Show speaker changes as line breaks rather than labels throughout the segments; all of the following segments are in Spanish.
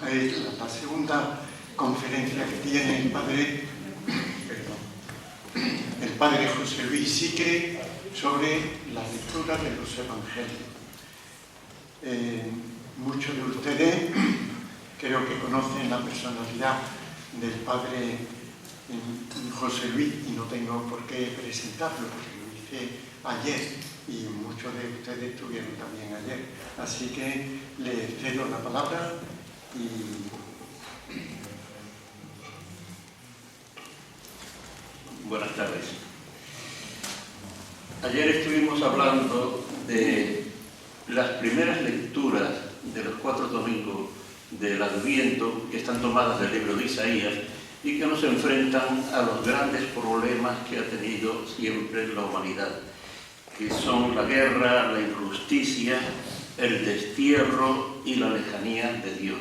la segunda conferencia que tiene el padre José Luis Sicre sobre la lectura de los Evangelios. Muchos de ustedes creo que conocen la personalidad del padre José Luis y no tengo por qué presentarlo porque lo hice ayer y muchos de ustedes estuvieron también ayer. Así que le cedo la palabra y...
Buenas tardes. Ayer estuvimos hablando de las primeras lecturas de los 4 domingos del Adviento que están tomadas del libro de Isaías y que nos enfrentan a los grandes problemas que ha tenido siempre la humanidad, que son la guerra, la injusticia, el destierro y la lejanía de Dios.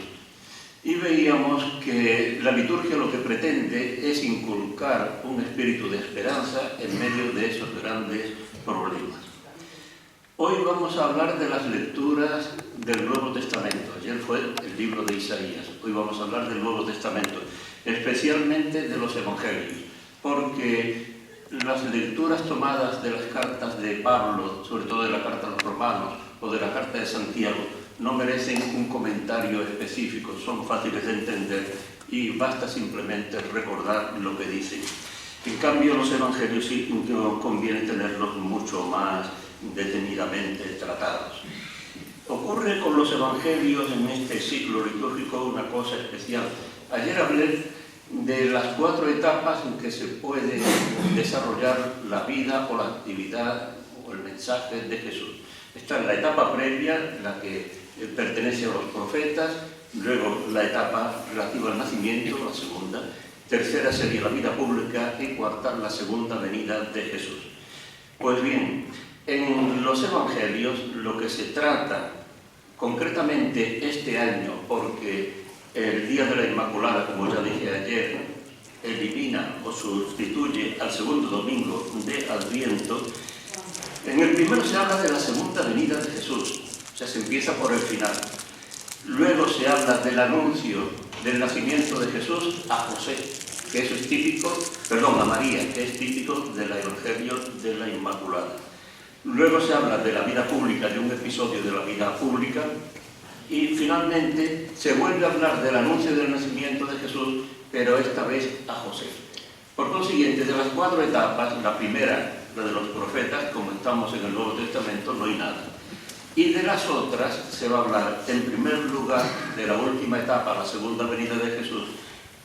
Y veíamos que la liturgia lo que pretende es inculcar un espíritu de esperanza en medio de esos grandes problemas. Hoy vamos a hablar de las lecturas del Nuevo Testamento. Ayer fue el libro de Isaías. Hoy vamos a hablar del Nuevo Testamento, especialmente de los Evangelios, porque las lecturas tomadas de las cartas de Pablo, sobre todo de la carta a los Romanos o de la carta de Santiago, no merecen un comentario específico, son fáciles de entender y basta simplemente recordar lo que dicen. En cambio, los Evangelios sí conviene tenerlos mucho más detenidamente tratados. Ocurre con los Evangelios en este ciclo litúrgico una cosa especial. Ayer hablé de las 4 etapas en que se puede desarrollar la vida o la actividad o el mensaje de Jesús. Está en la etapa previa, la que pertenece a los profetas, luego la etapa relativa al nacimiento, la segunda, tercera sería la vida pública y cuarta la segunda venida de Jesús. Pues bien, en los Evangelios lo que se trata concretamente este año, porque el Día de la Inmaculada, como ya dije ayer, elimina o sustituye al segundo domingo de Adviento. En el primero se habla de la segunda venida de Jesús, o sea, se empieza por el final. Luego se habla del anuncio del nacimiento de Jesús a José, que eso es típico, a María, que es típico del Evangelio de la Inmaculada. Luego se habla de la vida pública, de un episodio de la vida pública, y finalmente se vuelve a hablar del anuncio del nacimiento de Jesús, pero esta vez a José. Por consiguiente, de las 4 etapas, la primera, la de los profetas, como estamos en el Nuevo Testamento, no hay nada. Y de las otras se va a hablar, en primer lugar, de la última etapa, la segunda venida de Jesús,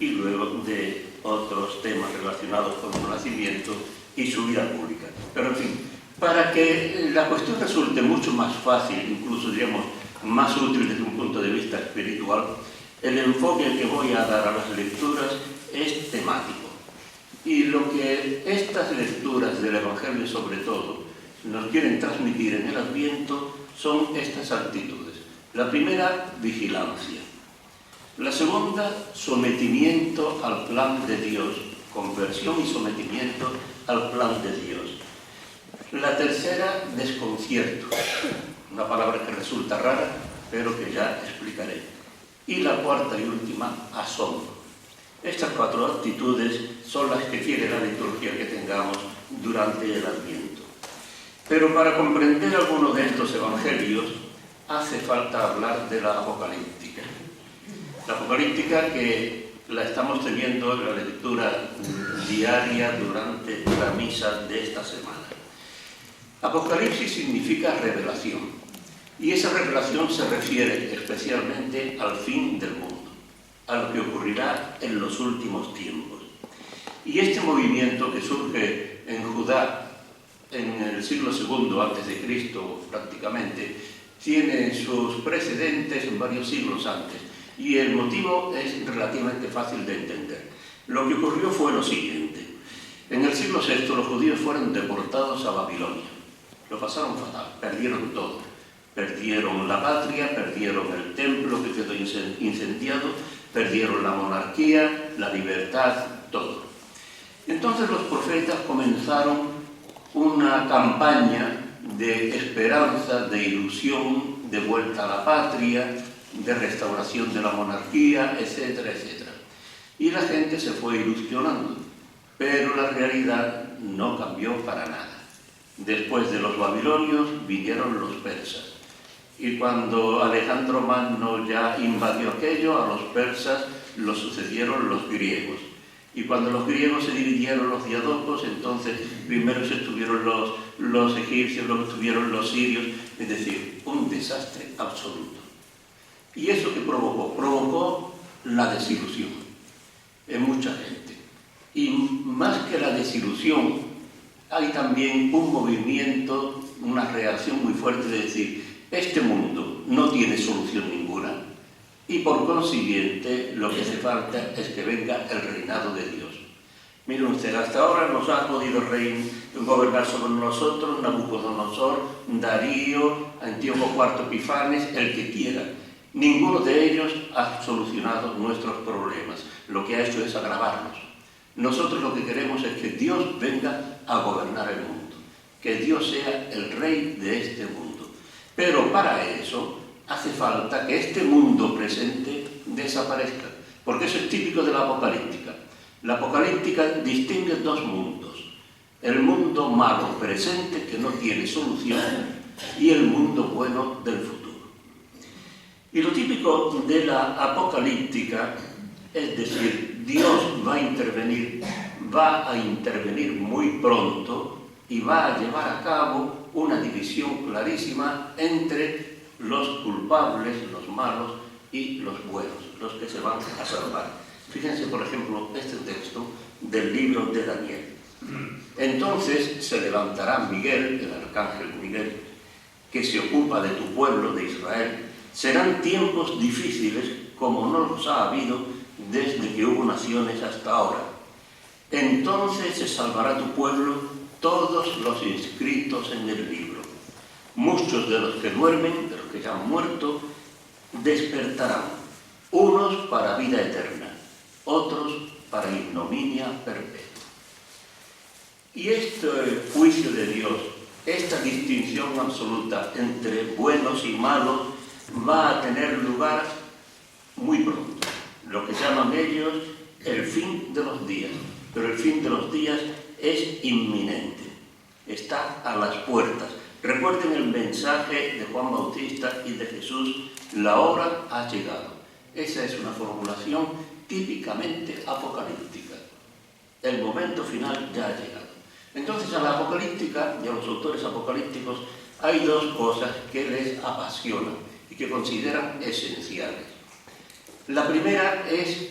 y luego de otros temas relacionados con su nacimiento y su vida pública. Pero en fin, para que la cuestión resulte mucho más fácil, incluso diríamos más útil desde un punto de vista espiritual, el enfoque que voy a dar a las lecturas es temático. Y lo que estas lecturas del Evangelio, sobre todo, nos quieren transmitir en el Adviento son estas actitudes. La primera, vigilancia. La segunda, sometimiento al plan de Dios, conversión y sometimiento al plan de Dios. La tercera, desconcierto, una palabra que resulta rara, pero que ya explicaré. Y la cuarta y última, asombro. Estas 4 actitudes son las que quiere la liturgia que tengamos durante el Adviento. Pero para comprender alguno de estos evangelios hace falta hablar de la apocalíptica. La apocalíptica que la estamos teniendo en la lectura diaria durante la misa de esta semana. Apocalipsis significa revelación, y esa revelación se refiere especialmente al fin del mundo, a lo que ocurrirá en los últimos tiempos. Y este movimiento que surge en Judá en el siglo II a.C., prácticamente, tiene sus precedentes en varios siglos antes, y el motivo es relativamente fácil de entender. Lo que ocurrió fue lo siguiente. En el siglo VI los judíos fueron deportados a Babilonia. Lo pasaron fatal, perdieron todo. Perdieron la patria, perdieron el templo que quedó incendiado, perdieron la monarquía, la libertad, todo. Entonces los profetas comenzaron una campaña de esperanza, de ilusión, de vuelta a la patria, de restauración de la monarquía, etcétera, etcétera. Y la gente se fue ilusionando, pero la realidad no cambió para nada. Después de los babilonios vinieron los persas. Y cuando Alejandro Magno ya invadió aquello, a los persas lo sucedieron los griegos. Y cuando los griegos se dividieron los diadocos, entonces primero estuvieron los egipcios, luego estuvieron los sirios, es decir, un desastre absoluto. ¿Y eso qué provocó? Provocó la desilusión en mucha gente. Y más que la desilusión, hay también un movimiento, una reacción muy fuerte de decir, este mundo no tiene solución ninguna y por consiguiente lo que hace falta es que venga el reinado de Dios. Miren ustedes, hasta ahora nos ha podido gobernar sobre nosotros Nabucodonosor, Darío, Antíoco IV Epifanes, el que quiera. Ninguno de ellos ha solucionado nuestros problemas. Lo que ha hecho es agravarnos. Nosotros lo que queremos es que Dios venga a gobernar el mundo, que Dios sea el rey de este mundo. Pero para eso hace falta que este mundo presente desaparezca, porque eso es típico de la apocalíptica. La apocalíptica distingue dos mundos: el mundo malo presente que no tiene solución y el mundo bueno del futuro. Y lo típico de la apocalíptica, es decir, Dios va a intervenir muy pronto y va a llevar a cabo una división clarísima entre los culpables, los malos y los buenos, los que se van a salvar. Fíjense, por ejemplo, este texto del libro de Daniel. Entonces se levantará Miguel, el arcángel Miguel, que se ocupa de tu pueblo, de Israel. Serán tiempos difíciles como no los ha habido desde que hubo naciones hasta ahora. Entonces se salvará tu pueblo, todos los inscritos en el libro. Muchos de los que duermen, de los que ya han muerto, despertarán, unos para vida eterna, otros para ignominia perpetua. Y este juicio de Dios, esta distinción absoluta entre buenos y malos, va a tener lugar muy pronto. Lo que llaman ellos el fin de los días. Pero el fin de los días es inminente, está a las puertas. Recuerden el mensaje de Juan Bautista y de Jesús: la hora ha llegado. Esa es una formulación típicamente apocalíptica. El momento final ya ha llegado. Entonces, a la apocalíptica y a los autores apocalípticos hay dos cosas que les apasionan y que consideran esenciales. La primera es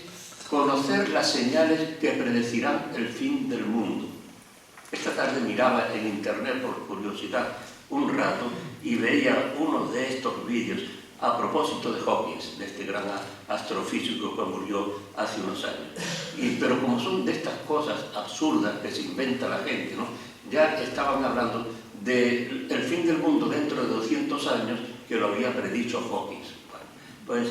conocer las señales que predecirán el fin del mundo. Esta tarde miraba en internet por curiosidad un rato y veía uno de estos vídeos a propósito de Hawking, de este gran astrofísico que murió hace unos años. Pero como son de estas cosas absurdas que se inventa la gente, ¿no? Ya estaban hablando del fin del mundo dentro de 200 años que lo había predicho Hawking. Bueno, pues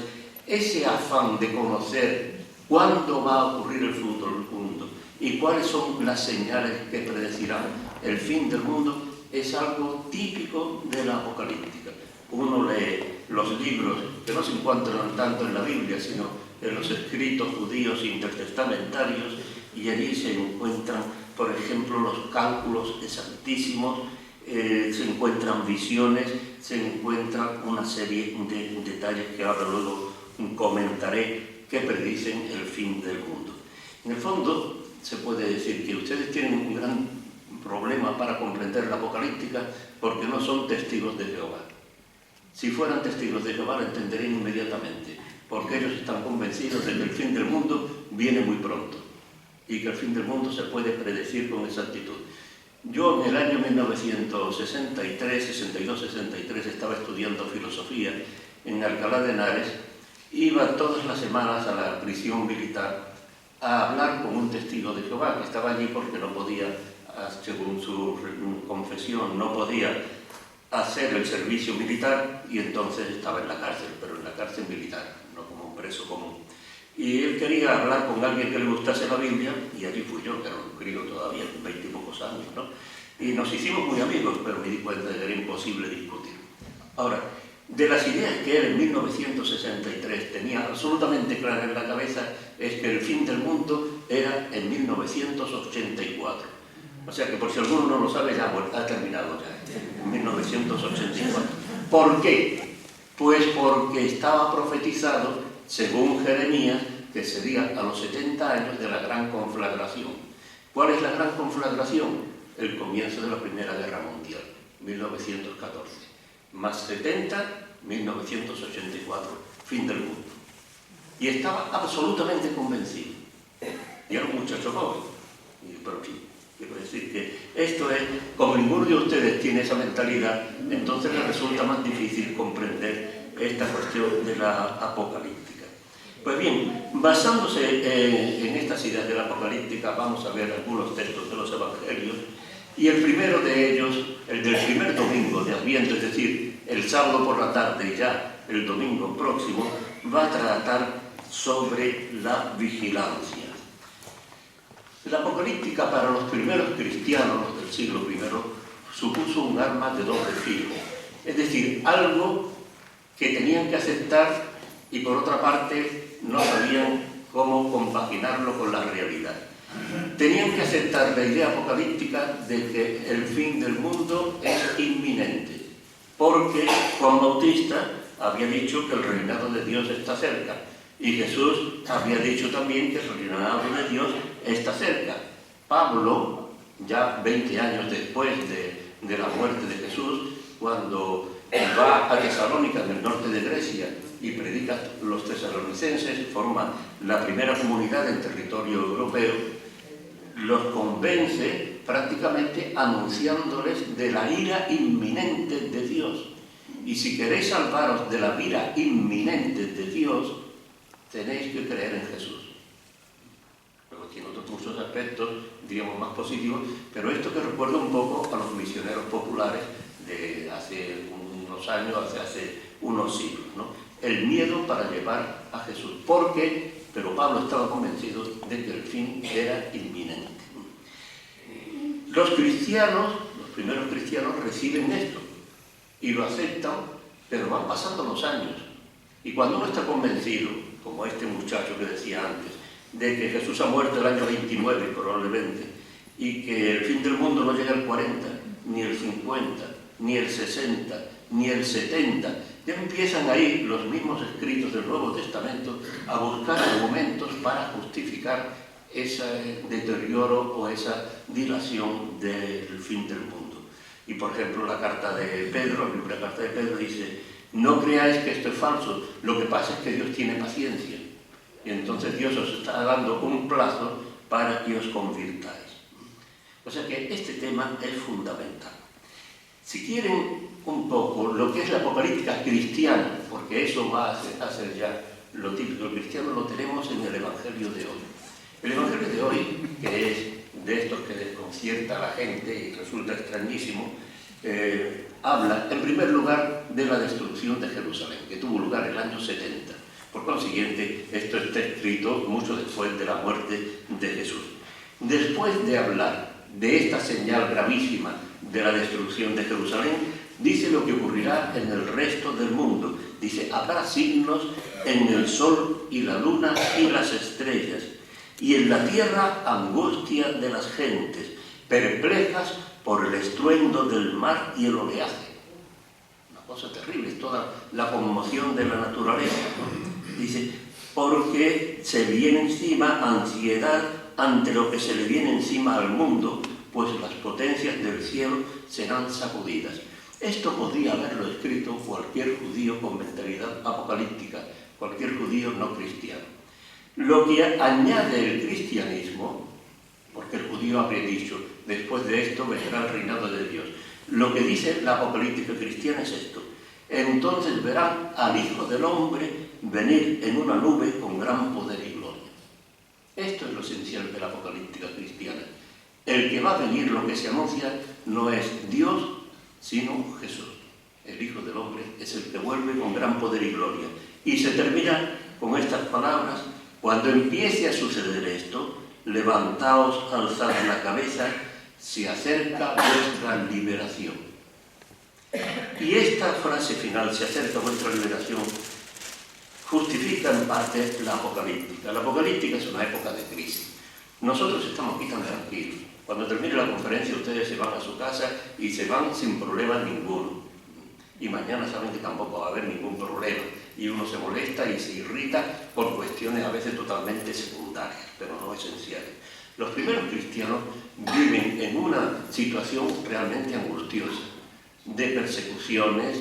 ese afán de conocer cuándo va a ocurrir el fin del mundo y cuáles son las señales que predecirán el fin del mundo es algo típico de la apocalíptica. Uno lee los libros que no se encuentran tanto en la Biblia, sino en los escritos judíos intertestamentarios, y allí se encuentran, por ejemplo, los cálculos exactísimos, se encuentran visiones, se encuentran una serie de detalles que ahora luego comentaré que predicen el fin del mundo. En el fondo, se puede decir que ustedes tienen un gran problema para comprender la apocalíptica porque no son testigos de Jehová. Si fueran testigos de Jehová, lo entenderían inmediatamente, porque ellos están convencidos de que el fin del mundo viene muy pronto y que el fin del mundo se puede predecir con exactitud. Yo en el año 1963, 62, 63, estaba estudiando filosofía en Alcalá de Henares. Iba todas las semanas a la prisión militar a hablar con un testigo de Jehová que estaba allí porque no podía, según su confesión, no podía hacer el servicio militar y entonces estaba en la cárcel, pero en la cárcel militar, no como un preso común. Y él quería hablar con alguien que le gustase la Biblia y allí fui yo, que era un crío todavía, 20 y pocos años, ¿no? Y nos hicimos muy amigos, pero me di cuenta de que era imposible discutir. Ahora, de las ideas que él en 1963 tenía absolutamente clara en la cabeza es que el fin del mundo era en 1984. O sea que por si alguno no lo sabe, ya ha terminado ya, en 1984. ¿Por qué? Pues porque estaba profetizado, según Jeremías, que sería a los 70 años de la gran conflagración. ¿Cuál es la gran conflagración? El comienzo de la Primera Guerra Mundial, 1914. Más 70, 1984, fin del mundo. Y estaba absolutamente convencido. Y era un muchacho joven. Pero en fin, quiero decir que esto es, como ninguno de ustedes tiene esa mentalidad, entonces les resulta más difícil comprender esta cuestión de la apocalíptica. Pues bien, basándose en estas ideas de la apocalíptica, vamos a ver algunos textos de los evangelios. Y el primero de ellos, el del primer domingo de Adviento, es decir, el sábado por la tarde y ya el domingo próximo, va a tratar sobre la vigilancia. La apocalíptica para los primeros cristianos del siglo I supuso un arma de doble filo, es decir, algo que tenían que aceptar y por otra parte no sabían cómo compaginarlo con la realidad. Tenían que aceptar la idea apocalíptica de que el fin del mundo es inminente, porque Juan Bautista había dicho que el reinado de Dios está cerca, y Jesús había dicho también que el reinado de Dios está cerca. Pablo, ya 20 años después de la muerte de Jesús, cuando va a Tesalónica, en el norte de Grecia, y predica a los tesalonicenses, forma la primera comunidad en territorio europeo, los convence prácticamente anunciándoles de la ira inminente de Dios. Y si queréis salvaros de la ira inminente de Dios, tenéis que creer en Jesús. Luego tiene otros muchos aspectos, diríamos, más positivos, pero esto que recuerda un poco a los misioneros populares de hace unos años, hace unos siglos, ¿no? El miedo para llevar a Jesús. ¿Por qué? Pero Pablo estaba convencido de que el fin era inminente. Los cristianos, los primeros cristianos, reciben esto y lo aceptan, pero van pasando los años. Y cuando uno está convencido, como este muchacho que decía antes, de que Jesús ha muerto el año 29 probablemente, y que el fin del mundo no llega al 40, ni el 50, ni el 60, ni el 70, ya empiezan ahí los mismos escritos del Nuevo Testamento a buscar argumentos para justificar ese deterioro o esa dilación del fin del mundo. Y por ejemplo la carta de Pedro, la primera carta de Pedro dice: no creáis que esto es falso, lo que pasa es que Dios tiene paciencia. Y entonces Dios os está dando un plazo para que os convirtáis. O sea que este tema es fundamental. Si quieren un poco lo que es la apocalíptica cristiana, porque eso va a ser ya lo típico cristiano, lo tenemos en el Evangelio de hoy. El Evangelio de hoy, que es de estos que desconcierta a la gente y resulta extrañísimo, habla en primer lugar de la destrucción de Jerusalén, que tuvo lugar en el año 70. Por consiguiente, esto está escrito mucho después de la muerte de Jesús. Después de hablar de esta señal gravísima de la destrucción de Jerusalén, dice lo que ocurrirá en el resto del mundo. Dice: habrá signos en el sol y la luna y las estrellas, y en la tierra angustia de las gentes, perplejas por el estruendo del mar y el oleaje. Una cosa terrible, es toda la conmoción de la naturaleza. Dice: porque se viene encima ansiedad ante lo que se le viene encima al mundo, pues las potencias del cielo serán sacudidas. Esto podría haberlo escrito cualquier judío con mentalidad apocalíptica, cualquier judío no cristiano. Lo que añade el cristianismo, porque el judío habría dicho: después de esto vendrá el reinado de Dios. Lo que dice la apocalíptica cristiana es esto: entonces verán al Hijo del Hombre venir en una nube con gran poder y gloria. Esto es lo esencial de la apocalíptica cristiana. El que va a venir, lo que se anuncia, no es Dios, sino Jesús. El Hijo del Hombre es el que vuelve con gran poder y gloria. Y se termina con estas palabras: cuando empiece a suceder esto, levantaos, alzad la cabeza, se acerca vuestra liberación. Y esta frase final, se acerca a vuestra liberación, justifica en parte la apocalíptica. La apocalíptica es una época de crisis. Nosotros estamos aquí tan tranquilos. Cuando termine la conferencia ustedes se van a su casa y se van sin problema ninguno. Y mañana saben que tampoco va a haber ningún problema. Y uno se molesta y se irrita por cuestiones a veces totalmente secundarias, pero no esenciales. Los primeros cristianos viven en una situación realmente angustiosa, de persecuciones,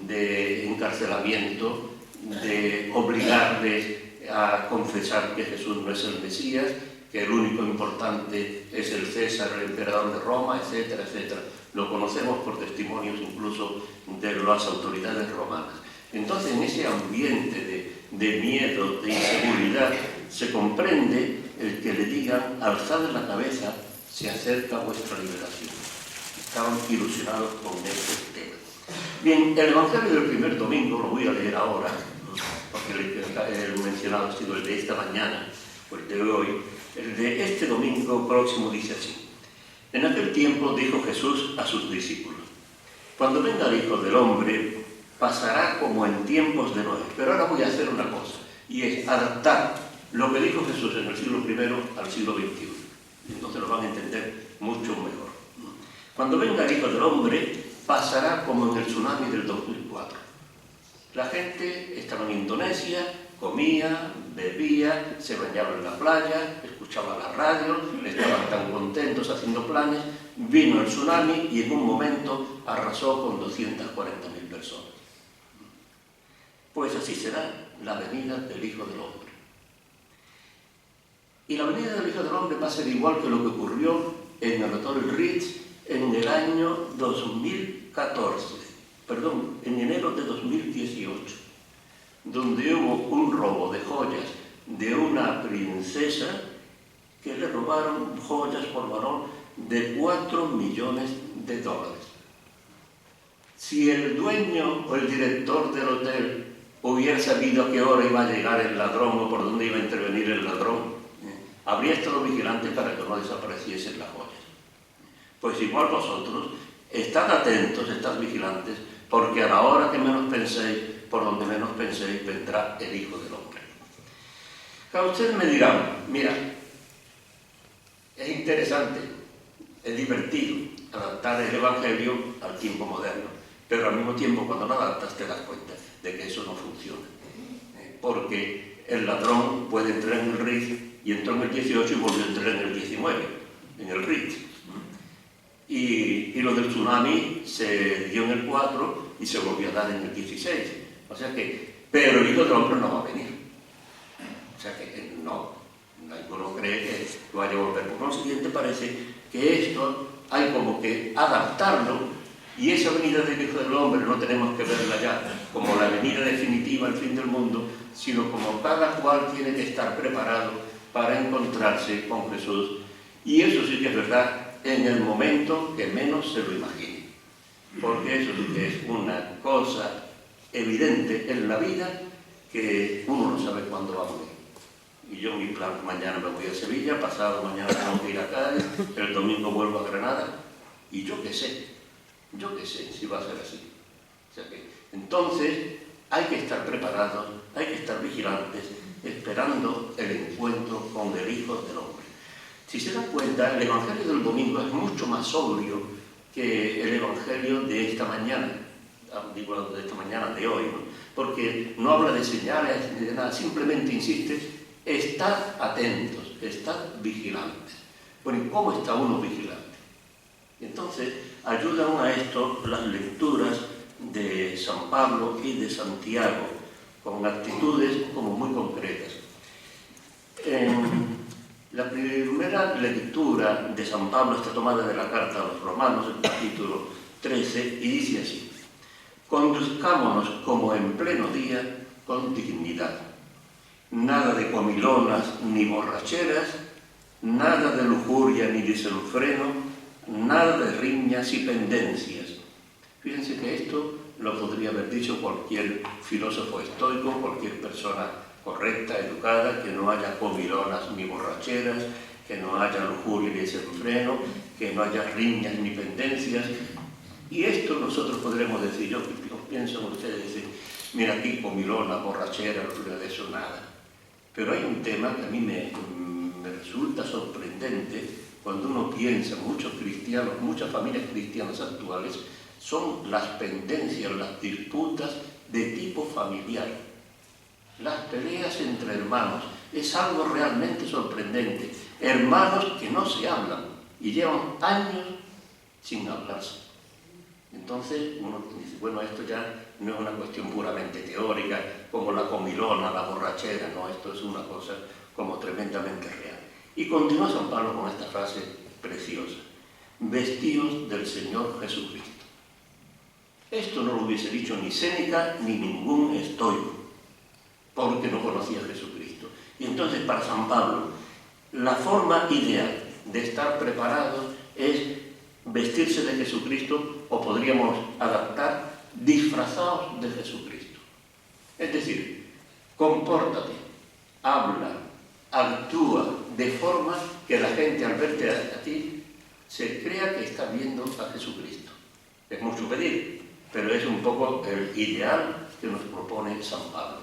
de encarcelamiento, de obligarles a confesar que Jesús no es el Mesías, que el único importante es el César, el emperador de Roma, etcétera, etcétera. Lo conocemos por testimonios incluso de las autoridades romanas. Entonces, en ese ambiente de miedo, de inseguridad, se comprende el que le digan: alzad la cabeza, se acerca vuestra liberación. Estaban ilusionados con este tema. Bien, el Evangelio del primer domingo lo voy a leer ahora, porque el mencionado ha sido el de esta mañana, o el de hoy. El de este domingo próximo dice así: en aquel tiempo dijo Jesús a sus discípulos: cuando venga el Hijo del Hombre, pasará como en tiempos de Noé. Pero ahora voy a hacer una cosa, y es adaptar lo que dijo Jesús en el siglo I al siglo XXI. Entonces lo van a entender mucho mejor. Cuando venga el Hijo del Hombre, pasará como en el tsunami del 2004. La gente estaba en Indonesia, comía, bebía, se bañaba en la playa, escuchaba la radio, estaban tan contentos haciendo planes. Vino el tsunami y en un momento arrasó con 240.000 personas. Pues así será la venida del Hijo del Hombre. Y la venida del Hijo del Hombre va a ser igual que lo que ocurrió en el Hotel Ritz en el año 2014, en enero de 2018, donde hubo un robo de joyas de una princesa que le robaron joyas por valor de $4 millones. Si el dueño o el director del hotel hubiera sabido a qué hora iba a llegar el ladrón o por dónde iba a intervenir el ladrón, habría estado vigilante para que no desapareciesen las joyas. Pues igual vosotros, estad atentos, estad vigilantes, porque a la hora que menos penséis, por donde menos penséis, vendrá el Hijo del Hombre. A usted me dirá: mira, es interesante, es divertido adaptar el Evangelio al tiempo moderno, pero al mismo tiempo cuando lo adaptas te das cuenta de que eso no funciona. Porque el ladrón puede entrar en el Ritz y entró en el 18 y volvió a entrar en el 19, en el Ritz. Y lo del tsunami se dio en el 4 y se volvió a dar en el 16. O sea que, pero el Hijo del Hombre no va a venir. O sea que no, ninguno cree que vaya a volver. Por consiguiente, parece que esto hay como que adaptarlo, y esa venida del Hijo del Hombre no tenemos que verla ya como la venida definitiva al fin del mundo, sino como cada cual tiene que estar preparado para encontrarse con Jesús. Y eso sí que es verdad, en el momento que menos se lo imagine, porque eso sí que es una cosa evidente en la vida, que uno no sabe cuándo va a morir. Y yo mi plan: mañana me voy a Sevilla, pasado mañana tengo que ir a Cádiz, el domingo vuelvo a Granada, y yo qué sé si va a ser así. O sea que, entonces, hay que estar preparados, hay que estar vigilantes, esperando el encuentro con el Hijo del Hombre. Si se dan cuenta, el Evangelio del domingo es mucho más sobrio que el Evangelio de esta mañana, digo de esta mañana de hoy, ¿no? Porque no habla de señales ni de nada, simplemente insiste: estad atentos, estad vigilantes. Bueno, ¿y cómo está uno vigilante? Entonces, ayudan a esto las lecturas de San Pablo y de Santiago, con actitudes como muy concretas. La primera lectura de San Pablo está tomada de la carta a los Romanos, el capítulo 13, y dice así: conduzcámonos como en pleno día con dignidad. Nada de comilonas ni borracheras, nada de lujuria ni desenfreno, nada de riñas y pendencias. Fíjense que esto lo podría haber dicho cualquier filósofo estoico, cualquier persona correcta, educada: que no haya comilonas ni borracheras, que no haya lujuria ni desenfreno, que no haya riñas ni pendencias. Y esto nosotros podremos decir, yo pienso en ustedes, decir, mira aquí comilona, borrachera, no de eso nada. Pero hay un tema que a mí me resulta sorprendente cuando uno piensa, muchos cristianos, muchas familias cristianas actuales, son las pendencias, las disputas de tipo familiar. Las peleas entre hermanos es algo realmente sorprendente. Hermanos que no se hablan y llevan años sin hablarse. Entonces uno dice, bueno, esto ya no es una cuestión puramente teórica, como la comilona, la borrachera, no, esto es una cosa como tremendamente real. Y continúa San Pablo con esta frase preciosa: vestidos del Señor Jesucristo. Esto no lo hubiese dicho ni Séneca ni ningún estoico, porque no conocía a Jesucristo. Y entonces para San Pablo, la forma ideal de estar preparados es vestirse de Jesucristo, o podríamos adaptar, disfrazados de Jesucristo. Es decir, compórtate, habla, actúa de forma que la gente al verte a ti se crea que está viendo a Jesucristo. Es mucho pedir, pero es un poco el ideal que nos propone San Pablo.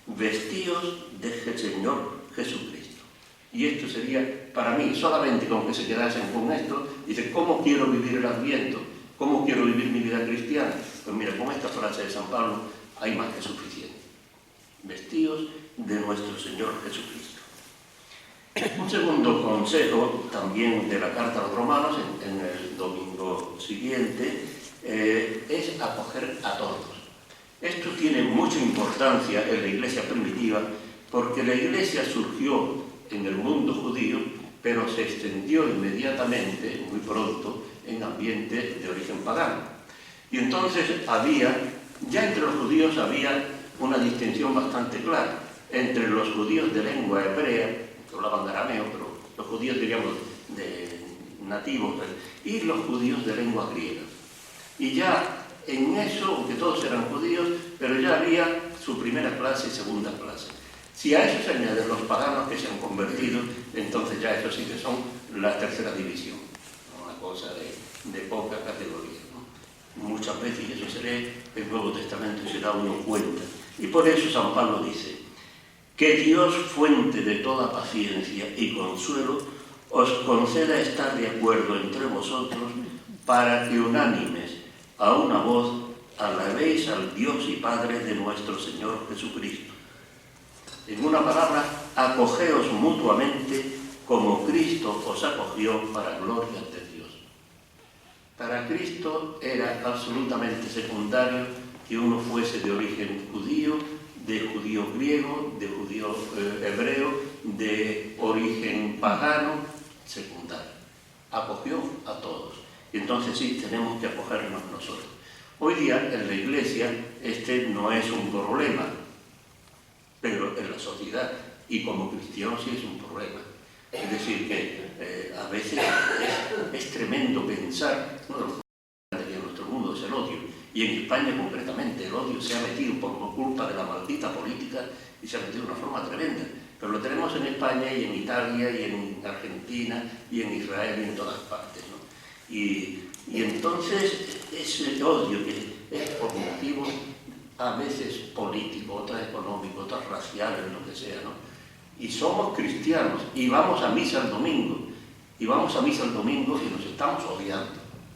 Vestíos del Señor Jesucristo. Y esto sería, para mí, solamente con que se quedasen con esto, dice, ¿cómo quiero vivir el Adviento? ¿Cómo quiero vivir mi vida cristiana? Pues mira, con esta frase de San Pablo hay más que suficiente. Vestíos de nuestro Señor Jesucristo. Un segundo consejo, también de la carta a los romanos, en el domingo siguiente, es acoger a todos. Esto tiene mucha importancia en la iglesia primitiva, porque la iglesia surgió en el mundo judío, pero se extendió inmediatamente, muy pronto, en ambientes de origen pagano. Y entonces ya entre los judíos había una distinción bastante clara entre los judíos de lengua hebrea, que hablaban arameo, pero los judíos, diríamos, de nativos, y los judíos de lengua griega. Y ya en eso, aunque todos eran judíos, pero ya había su primera clase y segunda clase. Si a eso se añaden los paganos que se han convertido, entonces ya eso sí que son la tercera división, una cosa de poca categoría, ¿no? Muchas veces, y eso se lee en el Nuevo Testamento y se da uno cuenta. Y por eso San Pablo dice, que Dios, fuente de toda paciencia y consuelo, os conceda estar de acuerdo entre vosotros para que unánimes a una voz alabéis al Dios y Padre de nuestro Señor Jesucristo. En una palabra, acogeos mutuamente como Cristo os acogió para gloria de Dios. Para Cristo era absolutamente secundario que uno fuese de origen judío, de judío griego, de judío hebreo, de origen pagano, secundario. Acogió a todos. Y entonces sí, tenemos que acogernos nosotros. Hoy día en la iglesia este no es un problema, pero en la sociedad y como cristianos sí es un problema. Es decir, que a veces es tremendo pensar, uno de los problemas que en nuestro mundo es el odio, y en España concretamente el odio se ha metido por culpa de la maldita política y se ha metido de una forma tremenda. Pero lo tenemos en España y en Italia y en Argentina y en Israel y en todas partes, ¿no? Y entonces ese odio que es por motivos a veces políticos, otras económicos, otras raciales, lo que sea, ¿no? Y somos cristianos y vamos a misa el domingo, y nos estamos odiando.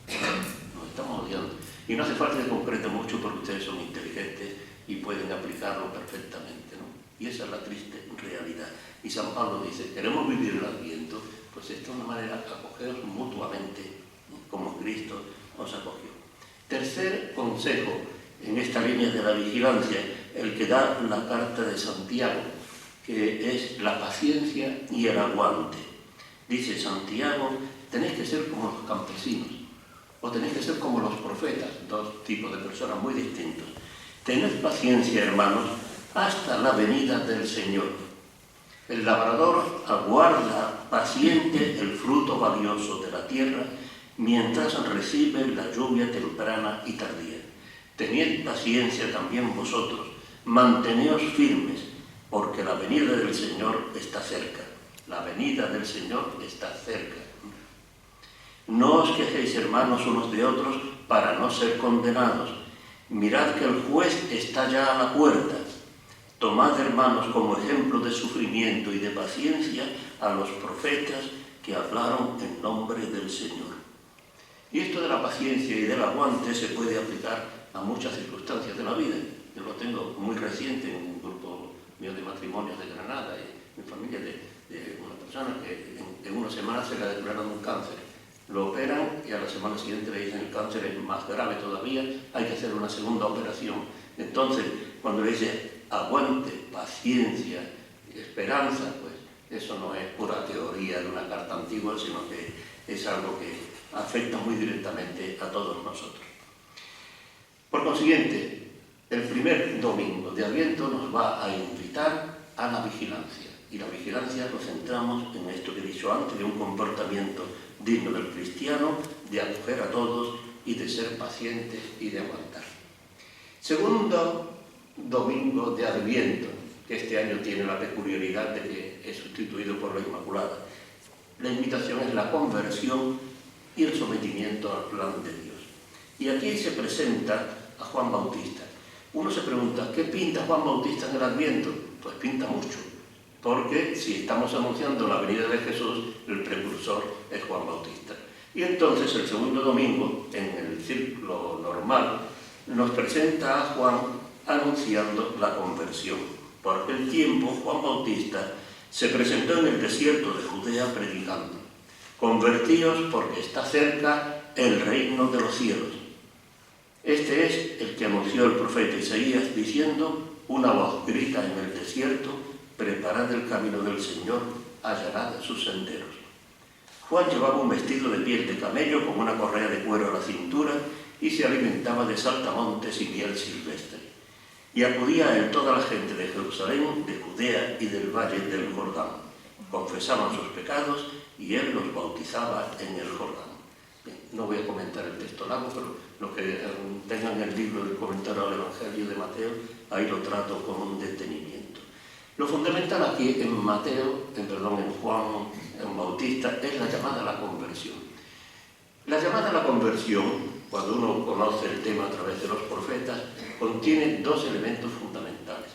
Nos estamos odiando. Y no hace falta que concrete mucho porque ustedes son inteligentes y pueden aplicarlo perfectamente, ¿no? Y esa es la triste realidad. Y San Pablo dice, queremos vivir el Adviento, pues esta es una manera de acogeros mutuamente, ¿no? Como Cristo os acogió. Tercer consejo en esta línea de la vigilancia, el que da la carta de Santiago, que es la paciencia y el aguante. Dice Santiago, tenéis que ser como los campesinos, o tenéis que ser como los profetas, dos tipos de personas muy distintos. Tened paciencia, hermanos, hasta la venida del Señor. El labrador aguarda paciente el fruto valioso de la tierra mientras recibe la lluvia temprana y tardía. Tened paciencia también vosotros, manteneos firmes, porque la venida del Señor está cerca. La venida del Señor está cerca. No os quejéis, hermanos, unos de otros, para no ser condenados. Mirad que el juez está ya a la puerta. Tomad, hermanos, como ejemplo de sufrimiento y de paciencia a los profetas que hablaron en nombre del Señor. Y esto de la paciencia y del aguante se puede aplicar a muchas circunstancias de la vida. Yo lo tengo muy reciente en un grupo mío de matrimonios de Granada, y mi familia de una persona que en una semana se le ha declarado un cáncer. Lo operan y a la semana siguiente le dicen el cáncer es más grave todavía, hay que hacer una segunda operación. Entonces, cuando le dice aguante, paciencia, esperanza, pues eso no es pura teoría de una carta antigua, sino que es algo que afecta muy directamente a todos nosotros. Por consiguiente, el primer domingo de Adviento nos va a invitar a la vigilancia. Y la vigilancia lo centramos en esto que he dicho antes, de un comportamiento digno del cristiano, de acoger a todos y de ser pacientes y de aguantar. Segundo domingo de Adviento, que este año tiene la peculiaridad de que es sustituido por la Inmaculada. La invitación es la conversión y el sometimiento al plan de Dios. Y aquí se presenta a Juan Bautista. Uno se pregunta, ¿qué pinta Juan Bautista en el Adviento? Pues pinta mucho, porque si estamos anunciando la venida de Jesús, el precursor es Juan Bautista. Y entonces el segundo domingo, en el círculo normal, nos presenta a Juan anunciando la conversión. Por aquel tiempo, Juan Bautista se presentó en el desierto de Judea predicando: convertíos porque está cerca el reino de los cielos. Este es el que anunció el profeta Isaías diciendo: una voz grita en el desierto, preparad el camino del Señor, allanad sus senderos. Juan llevaba un vestido de piel de camello con una correa de cuero a la cintura y se alimentaba de saltamontes y miel silvestre. Y acudía a él toda la gente de Jerusalén, de Judea y del valle del Jordán. Confesaban sus pecados y él los bautizaba en el Jordán. Bien, no voy a comentar el texto largo, pero los que tengan el libro del comentario al Evangelio de Mateo, ahí lo trato con un detenimiento. Lo fundamental aquí en Juan Bautista es la llamada a la conversión. La llamada a la conversión, cuando uno conoce el tema a través de los profetas, contiene dos elementos fundamentales.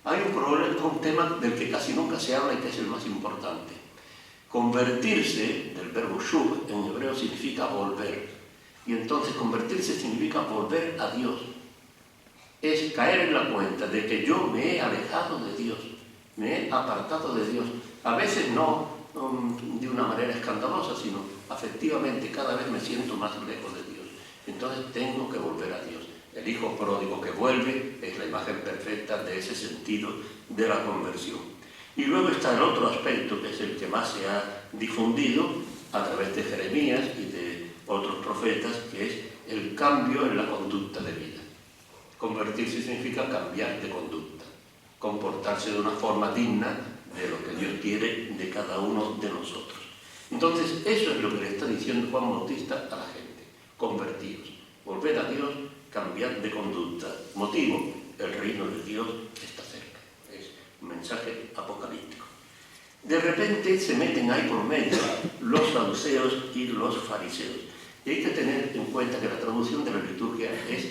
Hay un tema del que casi nunca se habla y que es el más importante. Convertirse, del verbo shuv, en hebreo significa volver. Y entonces convertirse significa volver a Dios. Es caer en la cuenta de que yo me he alejado de Dios, me he apartado de Dios. A veces no de una manera escandalosa, sino afectivamente cada vez me siento más lejos de Dios. Entonces tengo que volver a Dios. El hijo pródigo que vuelve es la imagen perfecta de ese sentido de la conversión. Y luego está el otro aspecto, que es el que más se ha difundido a través de Jeremías y de otros profetas, que es el cambio en la conducta de vida. Convertirse significa cambiar de conducta, comportarse de una forma digna de lo que Dios quiere de cada uno de nosotros. Entonces, eso es lo que le está diciendo Juan Bautista a la gente: convertíos, volver a Dios, cambiar de conducta. Motivo: el reino de Dios está cerca. Es un mensaje apocalíptico. De repente se meten ahí por medio los saduceos y los fariseos. Y hay que tener en cuenta que la traducción de la liturgia es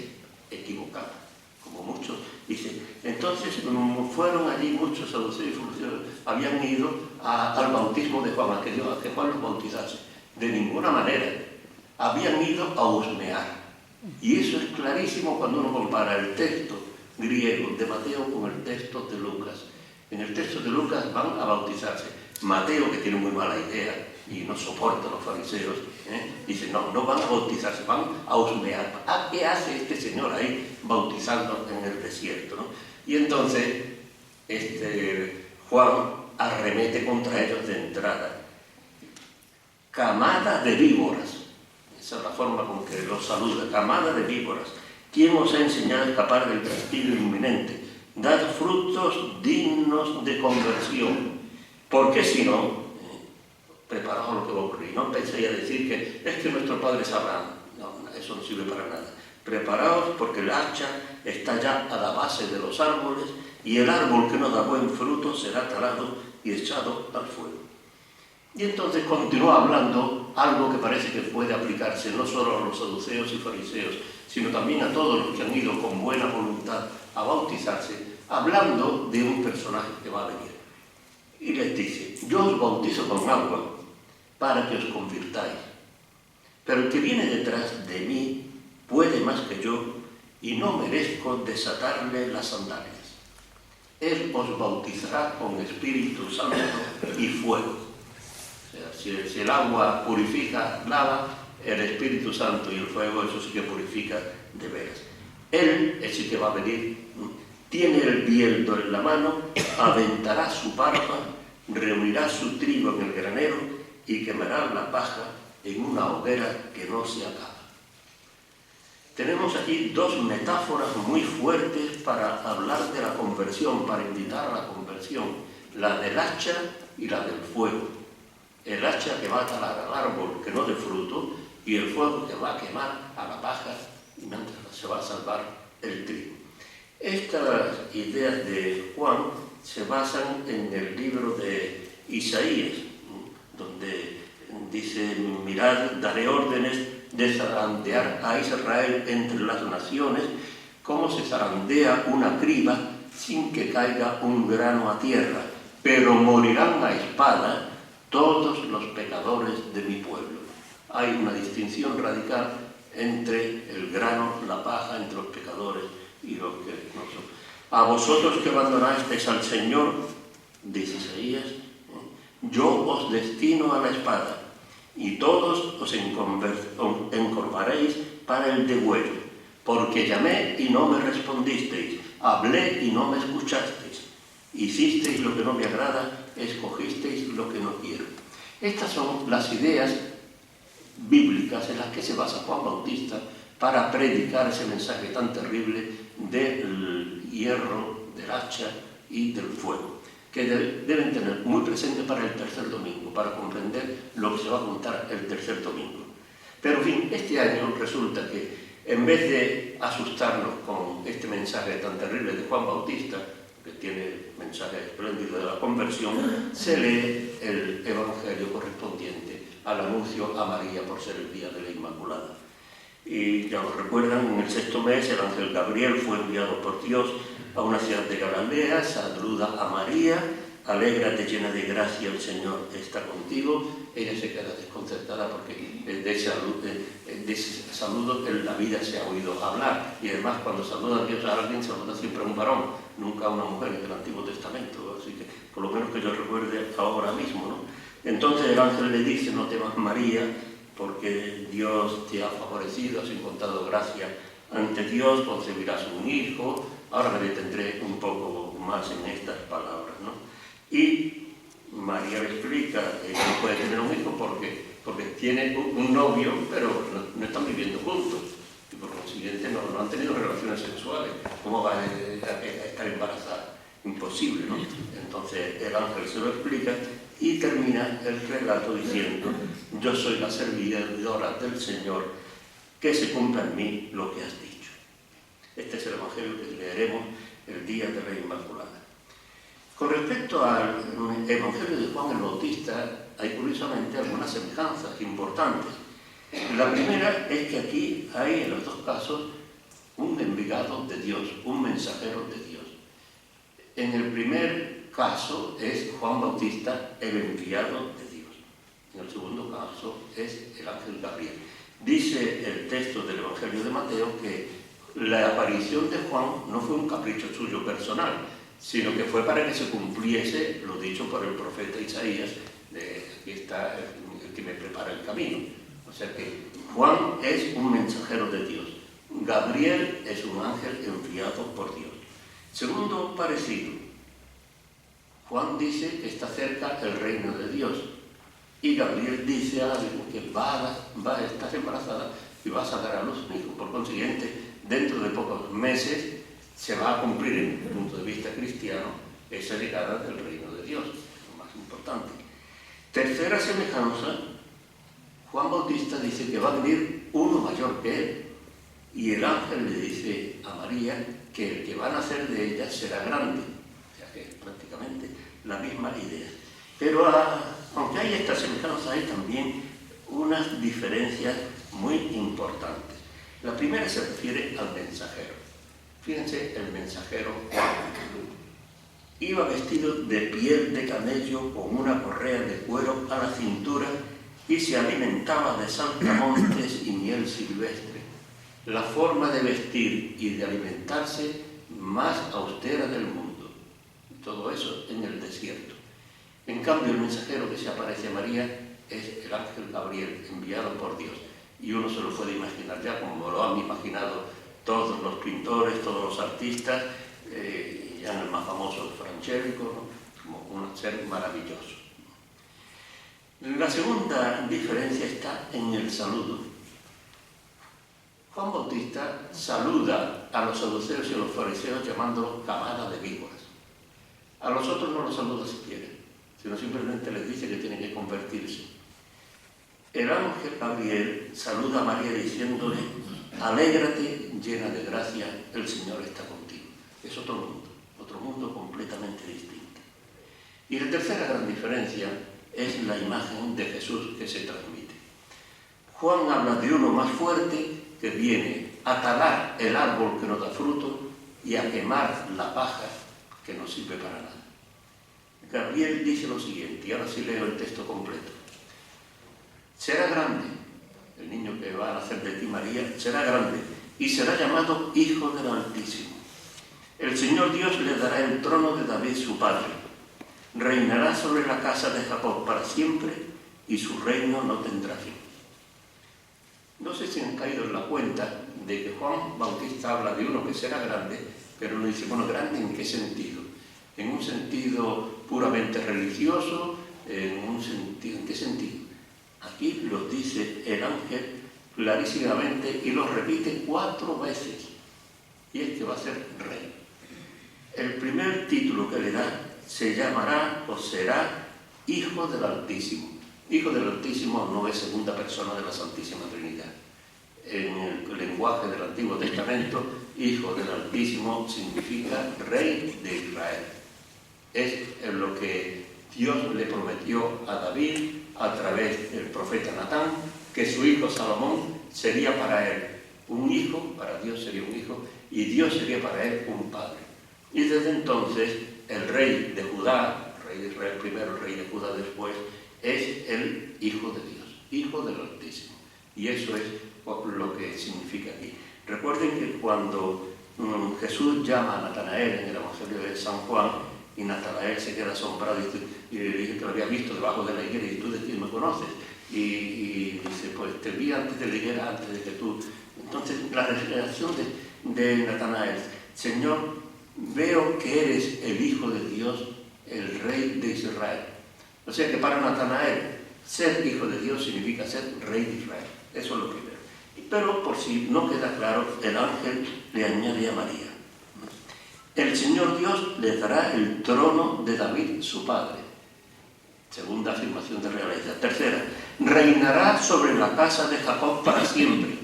equivocada, como muchos dicen. Entonces fueron allí muchos saduceos y fariseos, habían ido al bautismo de Juan, a que Juan los bautizase. De ninguna manera. Habían ido a husmear. Y eso es clarísimo cuando uno compara el texto griego de Mateo con el texto de Lucas. En el texto de Lucas van a bautizarse. Mateo, que tiene muy mala idea y no soporta a los fariseos, dice: no van a bautizarse, van a husmear. ¿Qué hace este señor ahí bautizando en el desierto, ¿no? Y entonces Juan arremete contra ellos de entrada. Camada de víboras. Esa es la forma con que los saluda. Camada de víboras. ¿Quién os ha enseñado a escapar del castigo inminente? Dad frutos dignos de conversión. Porque si no, preparaos lo que va a ocurrir. No penséis a decir que es que nuestro padre es Abraham. No, eso no sirve para nada. Preparaos porque el hacha está ya a la base de los árboles y el árbol que no da buen fruto será talado y echado al fuego. Y entonces continúa hablando algo que parece que puede aplicarse no solo a los saduceos y fariseos, sino también a todos los que han ido con buena voluntad a bautizarse, hablando de un personaje que va a venir. Y les dice: yo os bautizo con agua para que os convirtáis, pero el que viene detrás de mí puede más que yo y no merezco desatarle las sandalias. Él os bautizará con Espíritu Santo y fuego. O sea, si el agua purifica, lava, el Espíritu Santo y el fuego, eso sí que purifica de veras. Él es el que va a venir, tiene el bieldo en la mano, aventará su parva, reunirá su trigo en el granero y quemará la paja en una hoguera que no se acaba. Tenemos aquí dos metáforas muy fuertes para hablar de la conversión, para invitar a la conversión: la del hacha y la del fuego. El hacha que va a talar al árbol que no dé fruto, y el fuego que va a quemar a la paja y mientras se va a salvar el trigo. Estas ideas de Juan se basan en el libro de Isaías, donde dice: mirad, daré órdenes de zarandear a Israel entre las naciones, como se zarandea una criba sin que caiga un grano a tierra, pero morirán a espada todos los pecadores de mi pueblo. Hay una distinción radical entre el grano, la paja, entre los pecadores y los que no son. A vosotros que abandonasteis al Señor, dice Isaías, yo os destino a la espada, y todos os encorvaréis para el degüello, porque llamé y no me respondisteis, hablé y no me escuchasteis, hicisteis lo que no me agrada, escogisteis lo que no quiero. Estas son las ideas bíblicas en las que se basa Juan Bautista para predicar ese mensaje tan terrible del hierro, del hacha y del fuego, que deben tener muy presente para el tercer domingo, para comprender lo que se va a contar el tercer domingo. Pero en fin, este año resulta que en vez de asustarnos con este mensaje tan terrible de Juan Bautista, que tiene el mensaje espléndido de la conversión, se lee el Evangelio correspondiente al anuncio a María por ser el día de la Inmaculada. Y ya lo recuerdan, en el sexto mes el ángel Gabriel fue enviado por Dios a una ciudad de Galilea, saluda a María, alégrate llena de gracia, el Señor está contigo. Ella se queda desconcertada porque de ese saludo en la vida se ha oído hablar, y además cuando saluda a Dios a alguien saluda siempre a un varón, nunca a una mujer en el Antiguo Testamento, así que por lo menos que yo recuerde ahora mismo, ¿no? Entonces el ángel le dice: no temas, María, porque Dios te ha favorecido, has encontrado gracia ante Dios, concebirás un hijo. Ahora me detendré un poco más en estas palabras, ¿no? Y María le explica que no puede tener un hijo porque tiene un novio, pero no están viviendo juntos, y por consiguiente no han tenido relaciones sexuales. ¿Cómo va a estar embarazada? Imposible, ¿no? Entonces el ángel se lo explica y termina el relato diciendo: yo soy la servidora del Señor, que se cumpla en mí lo que has dicho. Este es el Evangelio que leeremos el día de la Inmaculada. Con respecto al Evangelio de Juan el Bautista, hay curiosamente algunas semejanzas importantes. La primera es que aquí hay en los dos casos un enviado de Dios, un mensajero de Dios. En el primer caso es Juan Bautista, el enviado de Dios. En el segundo caso es el ángel Gabriel. Dice el texto del Evangelio de Mateo que la aparición de Juan no fue un capricho suyo personal, sino que fue para que se cumpliese lo dicho por el profeta Isaías, aquí está el que me prepara el camino. O sea que Juan es un mensajero de Dios, Gabriel es un ángel enviado por Dios. Segundo parecido, Juan dice que está cerca el reino de Dios, y Gabriel dice a la Virgen que va a estar embarazada y va a sacar a luz un hijo. Por consiguiente, dentro de pocos meses se va a cumplir, desde el punto de vista cristiano, esa llegada del reino de Dios, lo más importante. Tercera semejanza, Juan Bautista dice que va a venir uno mayor que él, y el ángel le dice a María que el que va a nacer de ella será grande. O sea que es prácticamente la misma idea. Pero a Aunque hay estas semejanzas, hay también unas diferencias muy importantes. La primera se refiere al mensajero. Fíjense, el mensajero Juan iba vestido de piel de camello con una correa de cuero a la cintura y se alimentaba de saltamontes y miel silvestre. La forma de vestir y de alimentarse más austera del mundo. Todo eso en el desierto. En cambio, el mensajero que se aparece a María es el ángel Gabriel, enviado por Dios. Y uno se lo puede imaginar ya, como lo han imaginado todos los pintores, todos los artistas, ya en el más famoso Francesco, ¿no? Como un ser maravilloso. La segunda diferencia está en el saludo. Juan Bautista saluda a los saduceos y a los fariseos llamándolos camada de víboras. A los otros no los saluda siquiera, sino simplemente les dice que tienen que convertirse. El ángel Gabriel saluda a María diciéndole: alégrate, llena de gracia, el Señor está contigo. Es otro mundo completamente distinto. Y la tercera gran diferencia es la imagen de Jesús que se transmite. Juan habla de uno más fuerte que viene a talar el árbol que no da fruto y a quemar la paja que no sirve para nada. Gabriel dice lo siguiente, y ahora sí leo el texto completo. Será grande, el niño que va a nacer de ti, María, será grande y será llamado Hijo del Altísimo. El Señor Dios le dará el trono de David su padre. Reinará sobre la casa de Jacob para siempre y su reino no tendrá fin. No sé si han caído en la cuenta de que Juan Bautista habla de uno que será grande, pero no dice, bueno, ¿grande en qué sentido? ¿En un sentido puramente religioso? ¿En qué sentido? Aquí lo dice el ángel clarísimamente y lo repite 4 veces. Y es que va a ser rey. El primer título que le da se llamará o será Hijo del Altísimo. Hijo del Altísimo no es segunda persona de la Santísima Trinidad. En el lenguaje del Antiguo Testamento, Hijo del Altísimo significa Rey de Israel. Es lo que Dios le prometió a David a través del profeta Natán, que su hijo Salomón sería para él un hijo, para Dios sería un hijo, y Dios sería para él un padre. Y desde entonces el rey de Judá, rey de Israel primero, rey de Judá después, es el Hijo de Dios, Hijo del Altísimo. Y eso es lo que significa aquí. Recuerden que cuando Jesús llama a Natanael en el Evangelio de San Juan, y Natanael se queda asombrado y le dice que lo había visto debajo de la higuera y tú de quién me conoces. Y dice, pues te vi antes de la higuera, antes de que tú. Entonces la reacción de Natanael: Señor, veo que eres el Hijo de Dios, el Rey de Israel. O sea que para Natanael, ser Hijo de Dios significa ser Rey de Israel. Eso es lo primero. Pero por si no queda claro, el ángel le añade a María: el Señor Dios le dará el trono de David, su padre. Segunda afirmación de realeza. Tercera, reinará sobre la casa de Jacob para siempre.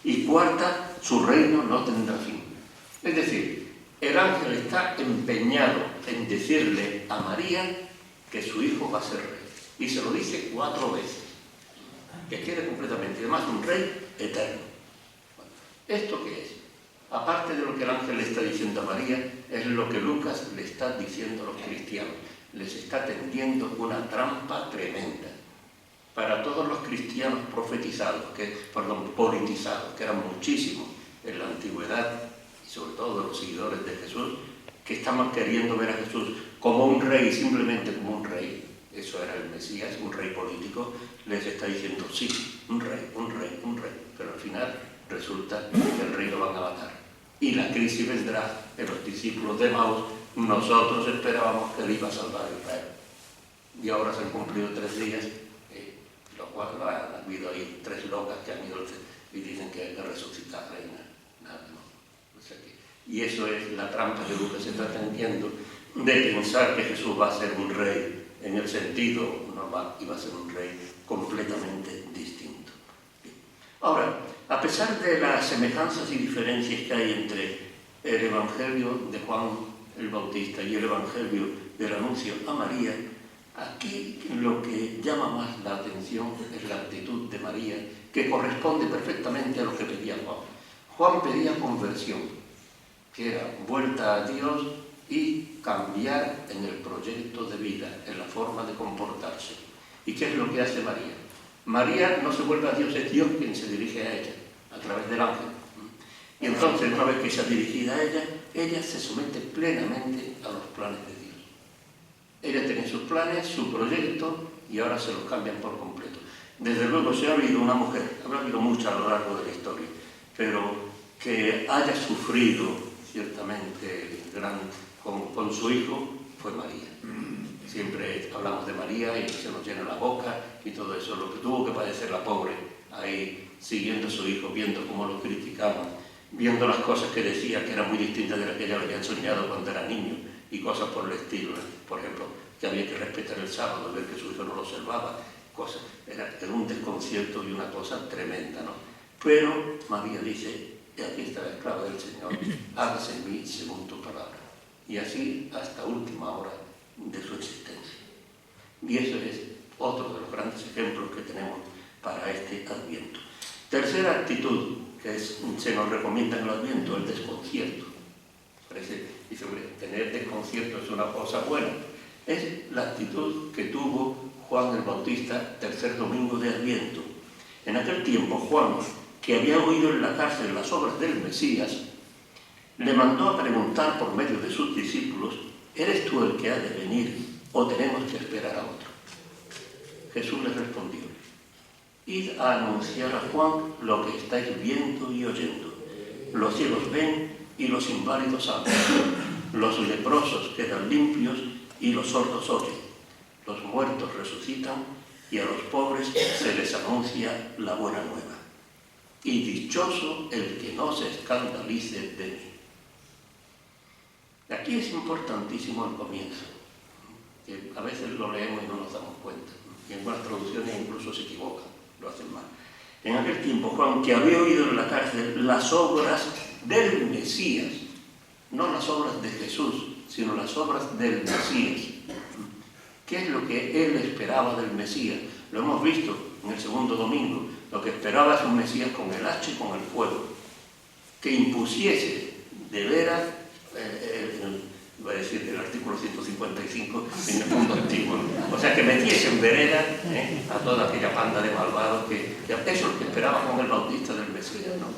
Y cuarta, su reino no tendrá fin. Es decir, el ángel está empeñado en decirle a María que su hijo va a ser rey. Y se lo dice 4 veces. Que quede completamente. Además, un rey eterno. Bueno, ¿esto qué es? Aparte de lo que el ángel le está diciendo a María, es lo que Lucas le está diciendo a los cristianos. Les está tendiendo una trampa tremenda. Para todos los cristianos politizados, que eran muchísimos en la antigüedad, y sobre todo los seguidores de Jesús, que estaban queriendo ver a Jesús como un rey, simplemente como un rey. Eso era el Mesías, un rey político. Les está diciendo, sí, un rey. Pero al final resulta que el rey lo van a matar. Y la crisis vendrá en los discípulos de Maús. Nosotros esperábamos que él iba a salvar a Israel. Y ahora se han cumplido 3 días, lo cual ha habido ahí 3 locas que han ido y dicen que hay que resucitar reina. Nada, no. O sea y eso es la trampa que Lucas se está tendiendo, de pensar que Jesús va a ser un rey en el sentido normal, y va a ser un rey completamente distinto. Ahora, a pesar de las semejanzas y diferencias que hay entre el Evangelio de Juan el Bautista y el Evangelio del anuncio a María, Aquí lo que llama más la atención es la actitud de María, que corresponde perfectamente a lo que pedía Juan. Juan pedía conversión, que era vuelta a Dios y cambiar en el proyecto de vida, en la forma de comportarse. ¿Y qué es lo que hace María? María no se vuelve a Dios, es Dios quien se dirige a ella, a través del ángel. Y entonces, una vez que se ha dirigido a ella, ella se somete plenamente a los planes de Dios. Ella tenía sus planes, su proyecto, y ahora se los cambian por completo. Desde luego, si ha habido una mujer, habrá habido muchas a lo largo de la historia, pero que haya sufrido ciertamente con su hijo, fue María. Siempre hablamos de María y se nos llena la boca y todo eso, lo que tuvo que padecer la pobre, ahí siguiendo a su hijo, viendo cómo lo criticaban, viendo las cosas que decía que eran muy distintas de las que ella le había soñado cuando era niño, y cosas por el estilo, por ejemplo, que había que respetar el sábado, ver que su hijo no lo observaba, cosas, era un desconcierto y una cosa tremenda, ¿no? Pero María dice, y aquí está la esclava del Señor, hágase en mí según tu palabra. Y así hasta última hora de su existencia. Y eso es otro de los grandes ejemplos que tenemos para este Adviento. Tercera actitud que se nos recomienda en el Adviento, el desconcierto. Dice, hombre, tener desconcierto es una cosa buena. Es la actitud que tuvo Juan el Bautista, tercer domingo de Adviento. En aquel tiempo, Juan, que había oído en la cárcel las obras del Mesías, le mandó a preguntar por medio de sus discípulos, ¿eres tú el que ha de venir o tenemos que esperar a otro? Jesús le respondió, id a anunciar a Juan lo que estáis viendo y oyendo. Los ciegos ven y los inválidos hablan, los leprosos quedan limpios y los sordos oyen, los muertos resucitan y a los pobres se les anuncia la buena nueva. Y dichoso el que no se escandalice de mí. Aquí es importantísimo el comienzo, que a veces lo leemos y no nos damos cuenta, y en algunas traducciones incluso se equivocan, lo hacen mal. En aquel tiempo, Juan, que había oído en la cárcel las obras del Mesías, no las obras de Jesús, sino las obras del Mesías. ¿Qué es lo que él esperaba del Mesías? Lo hemos visto en el segundo domingo. Lo que esperaba es un Mesías con el hacha y con el fuego, que impusiese de veras, voy a decir el artículo 155 en el mundo antiguo, o sea, que metiese en vereda a toda aquella panda de malvados, que eso es lo que esperaba con el Bautista del Mesías, ¿no?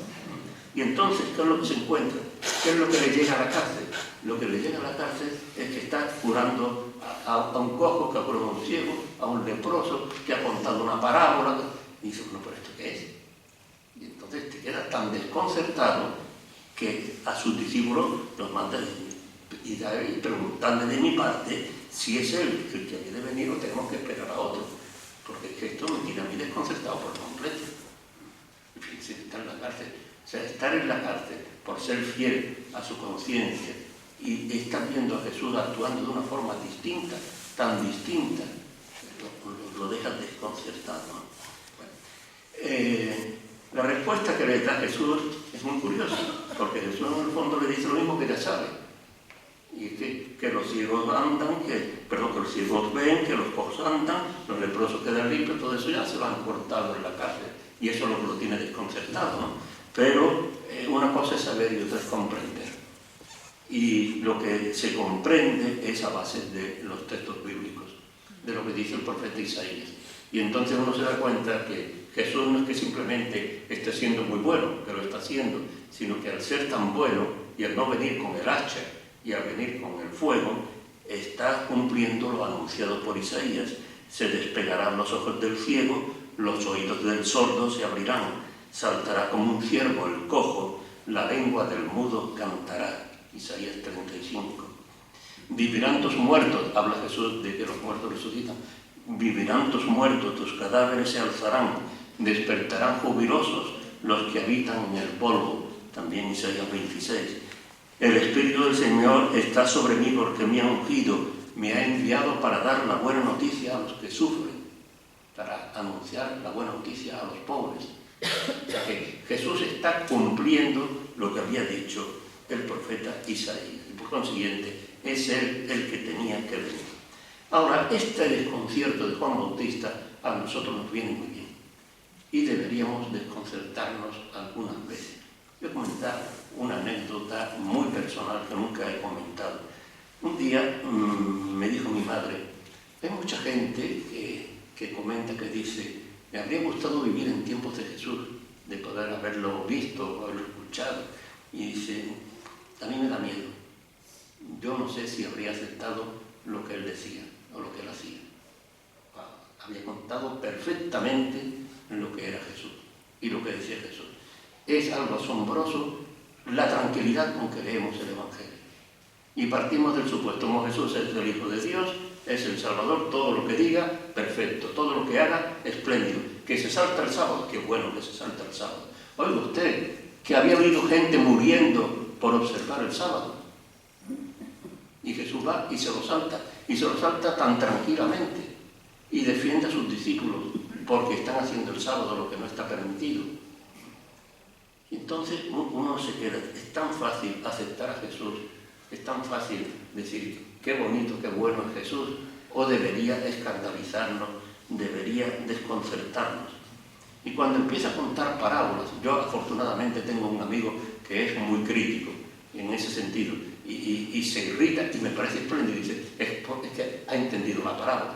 Y entonces, ¿qué es lo que se encuentra? ¿Qué es lo que le llega a la cárcel? Lo que le llega a la cárcel es que está curando a un cojo, que ha curado a un ciego, a un leproso, que ha contado una parábola. Y dice, bueno, ¿pero esto qué es? Y entonces te queda tan desconcertado que a sus discípulos los manda y preguntarle de mi parte si es él el que había de venir o tenemos que esperar a otro. Porque es que esto me tiene a mí desconcertado por completo. Fíjense, está en la cárcel. O sea, estar en la cárcel por ser fiel a su conciencia y estar viendo a Jesús actuando de una forma distinta, tan distinta, lo deja desconcertado, ¿no? La respuesta que le da Jesús es muy curiosa, porque Jesús en el fondo le dice lo mismo que ya sabe, y que los ciegos andan, que los ciegos ven, que los cojos andan, los leprosos quedan limpios, todo eso ya se lo han cortado en la cárcel, y eso lo tiene desconcertado, ¿no? Pero una cosa es saber y otra es comprender. Y lo que se comprende es a base de los textos bíblicos, de lo que dice el profeta Isaías. Y entonces uno se da cuenta que Jesús no es que simplemente esté siendo muy bueno, que lo está haciendo, sino que al ser tan bueno y al no venir con el hacha y al venir con el fuego, está cumpliendo lo anunciado por Isaías. Se despegarán los ojos del ciego, los oídos del sordo se abrirán, saltará como un ciervo el cojo, la lengua del mudo cantará. Isaías 35. Vivirán tus muertos, habla Jesús de que los muertos resucitan. Vivirán tus muertos, tus cadáveres se alzarán, despertarán jubilosos los que habitan en el polvo. También Isaías 26. El Espíritu del Señor está sobre mí porque me ha ungido, me ha enviado para dar la buena noticia a los que sufren, para anunciar la buena noticia a los pobres. O sea que Jesús está cumpliendo lo que había dicho el profeta Isaías, y por consiguiente es él el que tenía que venir. Ahora, este desconcierto de Juan Bautista a nosotros nos viene muy bien y deberíamos desconcertarnos algunas veces. Voy a comentar una anécdota muy personal que nunca he comentado. Un día me dijo mi madre, hay mucha gente que comenta, que dice, me habría gustado vivir en tiempos de Jesús, de poder haberlo visto o haberlo escuchado. Y dice, a mí me da miedo. Yo no sé si habría aceptado lo que él decía o lo que él hacía. Había contado perfectamente lo que era Jesús y lo que decía Jesús. Es algo asombroso la tranquilidad con que leemos el Evangelio. Y partimos del supuesto, como Jesús es el Hijo de Dios, es el Salvador, todo lo que diga, perfecto, todo lo que haga, espléndido. Que se salta el sábado, qué bueno que se salta el sábado. Oiga usted, que había habido gente muriendo por observar el sábado. Y Jesús va y se lo salta tan tranquilamente. Y defiende a sus discípulos porque están haciendo el sábado lo que no está permitido. Y entonces uno se queda, es tan fácil aceptar a Jesús, es tan fácil decir, qué bonito, qué bueno es Jesús, o debería escandalizarnos, debería desconcertarnos. Y cuando empieza a contar parábolas, yo afortunadamente tengo un amigo que es muy crítico en ese sentido, y se irrita, y me parece espléndido, y dice, es que ha entendido la parábola.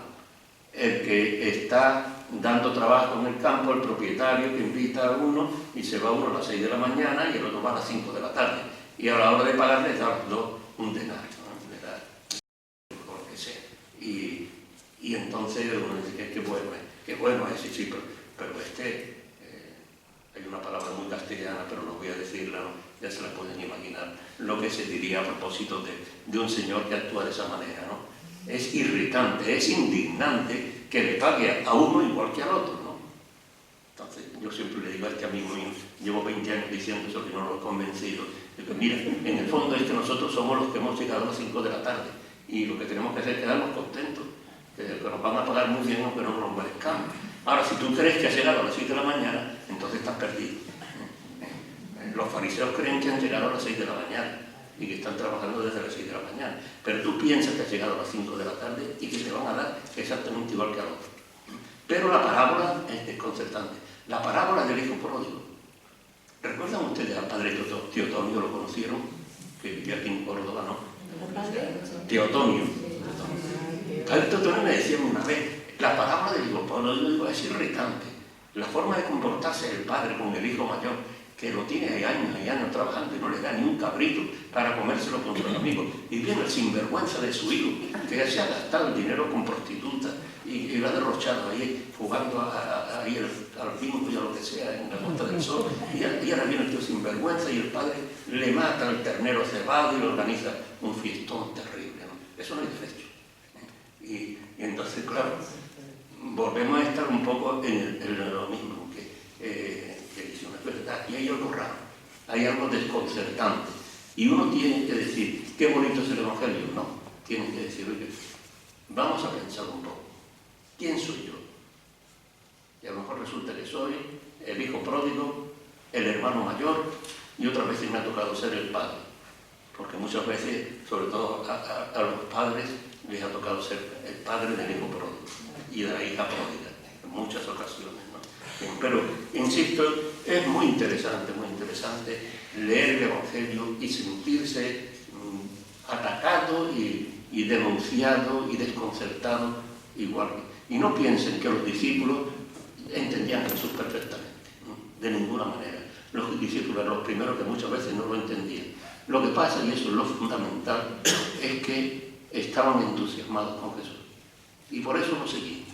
El que está dando trabajo en el campo, el propietario que invita a uno, y se va uno a las 6 de la mañana y el otro va a las 5 de la tarde. Y a la hora de pagarle, da a los dos un denario, ¿no? Le da lo que sea. Y entonces uno dice, qué bueno es, sí, pero hay una palabra muy castellana, pero no voy a decirla, ¿no? Ya se la pueden imaginar, lo que se diría a propósito de un señor que actúa de esa manera, ¿no? Es irritante, es indignante que le pague a uno igual que al otro, ¿no? Entonces, yo siempre le digo a este amigo mío, llevo 20 años diciendo eso, que no lo he convencido, de que mira, en el fondo es que nosotros somos los que hemos llegado a las 5 de la tarde y lo que tenemos que hacer es quedarnos contentos, que nos van a pagar muy bien aunque no nos lo merezcamos. Ahora, si tú crees que has llegado a las 6 de la mañana, entonces estás perdido. Los fariseos creen que han llegado a las 6 de la mañana y que están trabajando desde las 6 de la mañana, pero tú piensas que has llegado a las 5 de la tarde y que te van a dar exactamente igual que al otro. Pero la parábola es desconcertante. La parábola del hijo pródigo. ¿Recuerdan ustedes al padre Teotonio? ¿Lo conocieron? Que vivía aquí en Córdoba, ¿no? Teotonio. Padre Teotonio me decía una vez, la parábola del hijo pródigo es irritante. La forma de comportarse del padre con el hijo mayor, que lo tiene años y años trabajando y no le da ni un cabrito para comérselo con sus amigos. Y viene el sinvergüenza de su hijo, que ya se ha gastado el dinero con prostitutas y lo ha derrochado ahí, jugando ahí al bingo y a lo que sea en la Costa del Sol. Y ahora viene el tío sinvergüenza y el padre le mata al ternero cebado y le organiza un fiestón terrible, ¿no? Eso no es derecho. Y entonces, claro, volvemos a estar un poco en lo mismo, que dice una verdad, y hay algo raro, hay algo desconcertante. Y uno tiene que decir, qué bonito es el Evangelio. No, tiene que decir, oye, vamos a pensar un poco, ¿quién soy yo? Y a lo mejor resulta que soy el hijo pródigo, el hermano mayor, y otras veces me ha tocado ser el padre, porque muchas veces, sobre todo a los padres, les ha tocado ser el padre del hijo pródigo y de la hija pródiga, en muchas ocasiones, ¿no? Pero, insisto, es muy interesante leer el Evangelio y sentirse atacado y denunciado y desconcertado igual. Y no piensen que los discípulos entendían a Jesús perfectamente, ¿no? De ninguna manera. Los discípulos eran los primeros que muchas veces no lo entendían. Lo que pasa, y eso es lo fundamental, es que estaban entusiasmados con Jesús. Y por eso lo seguían.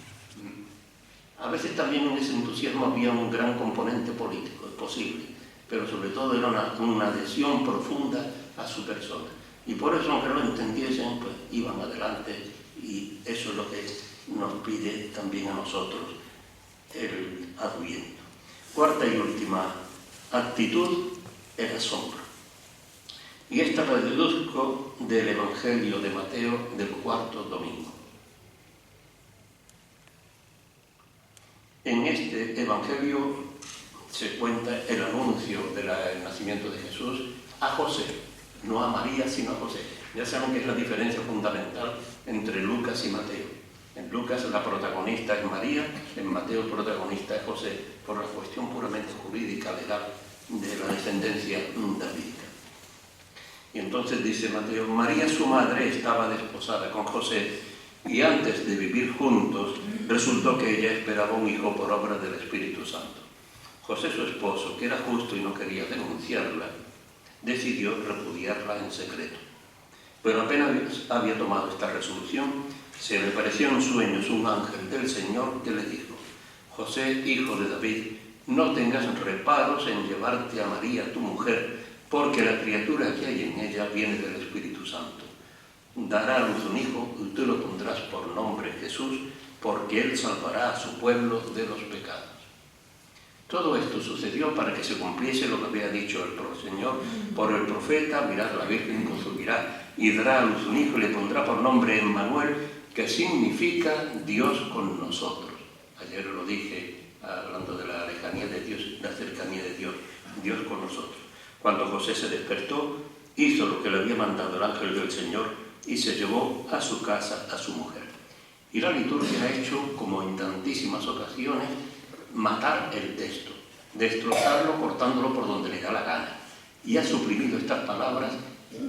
A veces también en ese entusiasmo había un gran componente político, es posible, pero sobre todo era una adhesión profunda a su persona. Y por eso, aunque no lo entendiesen, pues iban adelante, y eso es lo que nos pide también a nosotros el Adviento. Cuarta y última actitud, el asombro. Y esta la deduzco del Evangelio de Mateo del cuarto domingo. En este Evangelio se cuenta el anuncio del nacimiento de Jesús a José, no a María, sino a José. Ya saben que es la diferencia fundamental entre Lucas y Mateo. Lucas la protagonista es María, en Mateo el protagonista es José, por la cuestión puramente jurídica, legal, de la descendencia davídica. Y entonces dice Mateo, María su madre estaba desposada con José y antes de vivir juntos resultó que ella esperaba un hijo por obra del Espíritu Santo. José su esposo, que era justo y no quería denunciarla, decidió repudiarla en secreto. Pero apenas había tomado esta resolución, se le apareció en sueños un ángel del Señor que le dijo, José, hijo de David, no tengas reparos en llevarte a María, tu mujer, porque la criatura que hay en ella viene del Espíritu Santo. Dará a luz un hijo y tú lo pondrás por nombre Jesús, porque él salvará a su pueblo de los pecados. Todo esto sucedió para que se cumpliese lo que había dicho el Señor por el profeta, mirad, la Virgen concebirá y dará a luz un hijo y le pondrá por nombre Emmanuel, que significa Dios con nosotros. Ayer lo dije, hablando de la lejanía de Dios, la cercanía de Dios, Dios con nosotros. Cuando José se despertó, hizo lo que le había mandado el ángel del Señor y se llevó a su casa a su mujer. Y la liturgia ha hecho, como en tantísimas ocasiones, matar el texto, destrozarlo cortándolo por donde le da la gana. Y ha suprimido estas palabras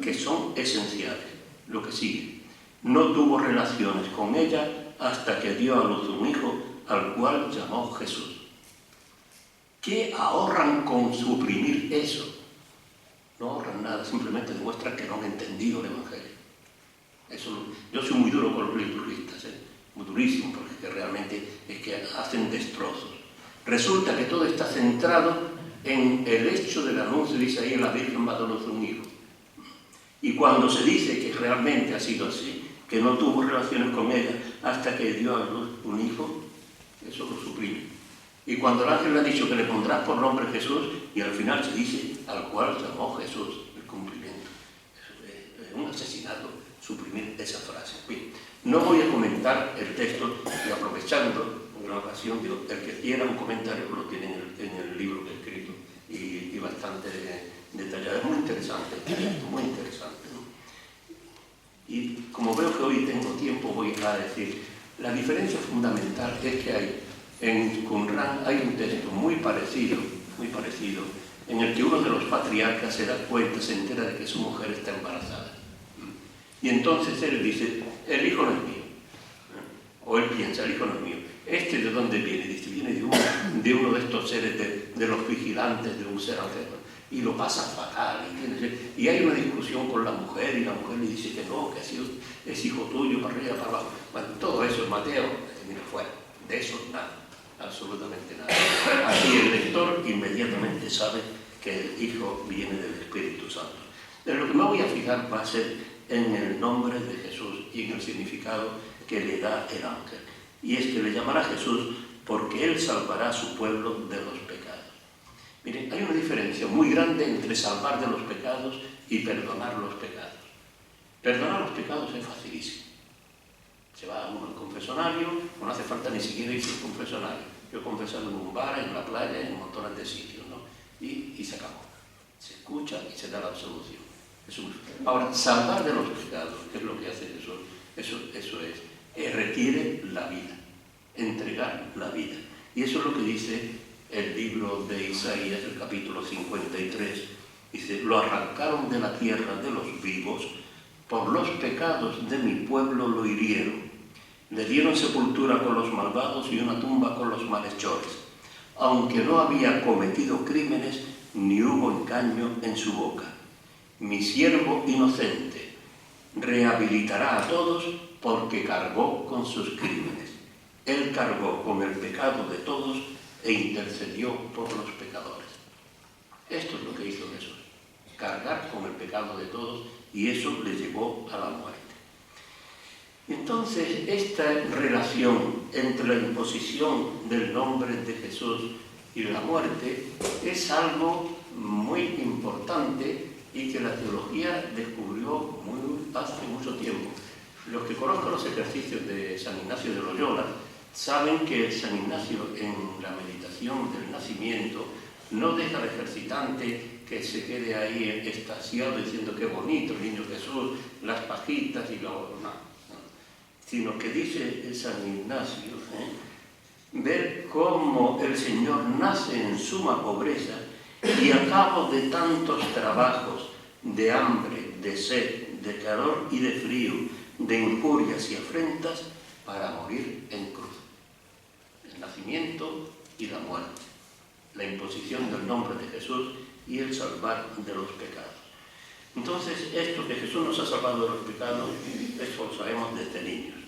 que son esenciales. Lo que sigue. No tuvo relaciones con ella hasta que dio a luz un hijo al cual llamó Jesús. ¿Qué ahorran con suprimir eso? No ahorran nada, simplemente demuestran que no han entendido el Evangelio. Yo soy muy duro con los liturgistas, muy durísimo, porque realmente es que hacen destrozos. Resulta que todo está centrado en el hecho del anuncio de Isaías, la Virgen va a dar luz a un hijo. Y cuando se dice que realmente ha sido así, que no tuvo relaciones con ella hasta que dio a luz un hijo, eso lo suprime. Y cuando el ángel le ha dicho que le pondrás por nombre Jesús, y al final se dice al cual llamó Jesús, el cumplimiento. Es un asesinato suprimir esa frase. Bien, no voy a comentar el texto, y aprovechando una ocasión, digo, el que quiera un comentario lo tiene en el libro que he escrito, y bastante detallado. Es muy interesante el texto, muy interesante, ¿no? Y como veo que hoy tengo tiempo, voy a decir, la diferencia fundamental es que hay en Qumran hay un texto muy parecido, en el que uno de los patriarcas se da cuenta, se entera de que su mujer está embarazada. Y entonces él dice, el hijo no es mío. O él piensa, el hijo no es mío. ¿Este de dónde viene? Dice, viene de uno de estos seres, de los vigilantes, de un ser anterior. Y lo pasa fatal. Y hay una discusión con la mujer, y la mujer le dice que no, que es hijo tuyo, para arriba, para abajo. Bueno, todo eso es Mateo, mira, fuera. De eso nada, absolutamente nada. Así el lector inmediatamente sabe que el hijo viene del Espíritu Santo. Pero lo que me voy a fijar va a ser en el nombre de Jesús y en el significado que le da el ángel. Y es que le llamará Jesús porque él salvará a su pueblo de los pecados. Miren, hay una diferencia muy grande entre salvar de los pecados y perdonar los pecados. Perdonar los pecados es facilísimo. Se va uno al confesonario, no hace falta ni siquiera irse al confesonario. Yo he confesado en un bar, en la playa, en montones de sitios, ¿no? Y se acabó. Se escucha y se da la absolución. Ahora, salvar de los pecados, que es lo que hace Jesús, eso es, requiere la vida, entregar la vida. Y eso es lo que dice el libro de Isaías, el capítulo 53. Dice, lo arrancaron de la tierra de los vivos, por los pecados de mi pueblo lo hirieron. Le dieron sepultura con los malvados y una tumba con los malhechores, aunque no había cometido crímenes ni hubo engaño en su boca. Mi siervo inocente rehabilitará a todos porque cargó con sus crímenes. Él cargó con el pecado de todos e intercedió por los pecadores. Esto es lo que hizo Jesús, cargar con el pecado de todos, y eso le llevó a la muerte. Entonces, esta relación entre la imposición del nombre de Jesús y la muerte es algo muy importante y que la teología descubrió hace mucho tiempo. Los que conozcan los ejercicios de San Ignacio de Loyola saben que San Ignacio, en la meditación del nacimiento, no deja al ejercitante que se quede ahí extasiado diciendo qué bonito el niño Jesús, las pajitas y lo... No. sino que dice San Ignacio, ver cómo el Señor nace en suma pobreza y a cabo de tantos trabajos, de hambre, de sed, de calor y de frío, de injurias y afrentas, para morir en cruz. El nacimiento y la muerte, la imposición del nombre de Jesús y el salvar de los pecados. Entonces, esto que Jesús nos ha salvado de los pecados, eso lo sabemos desde niños.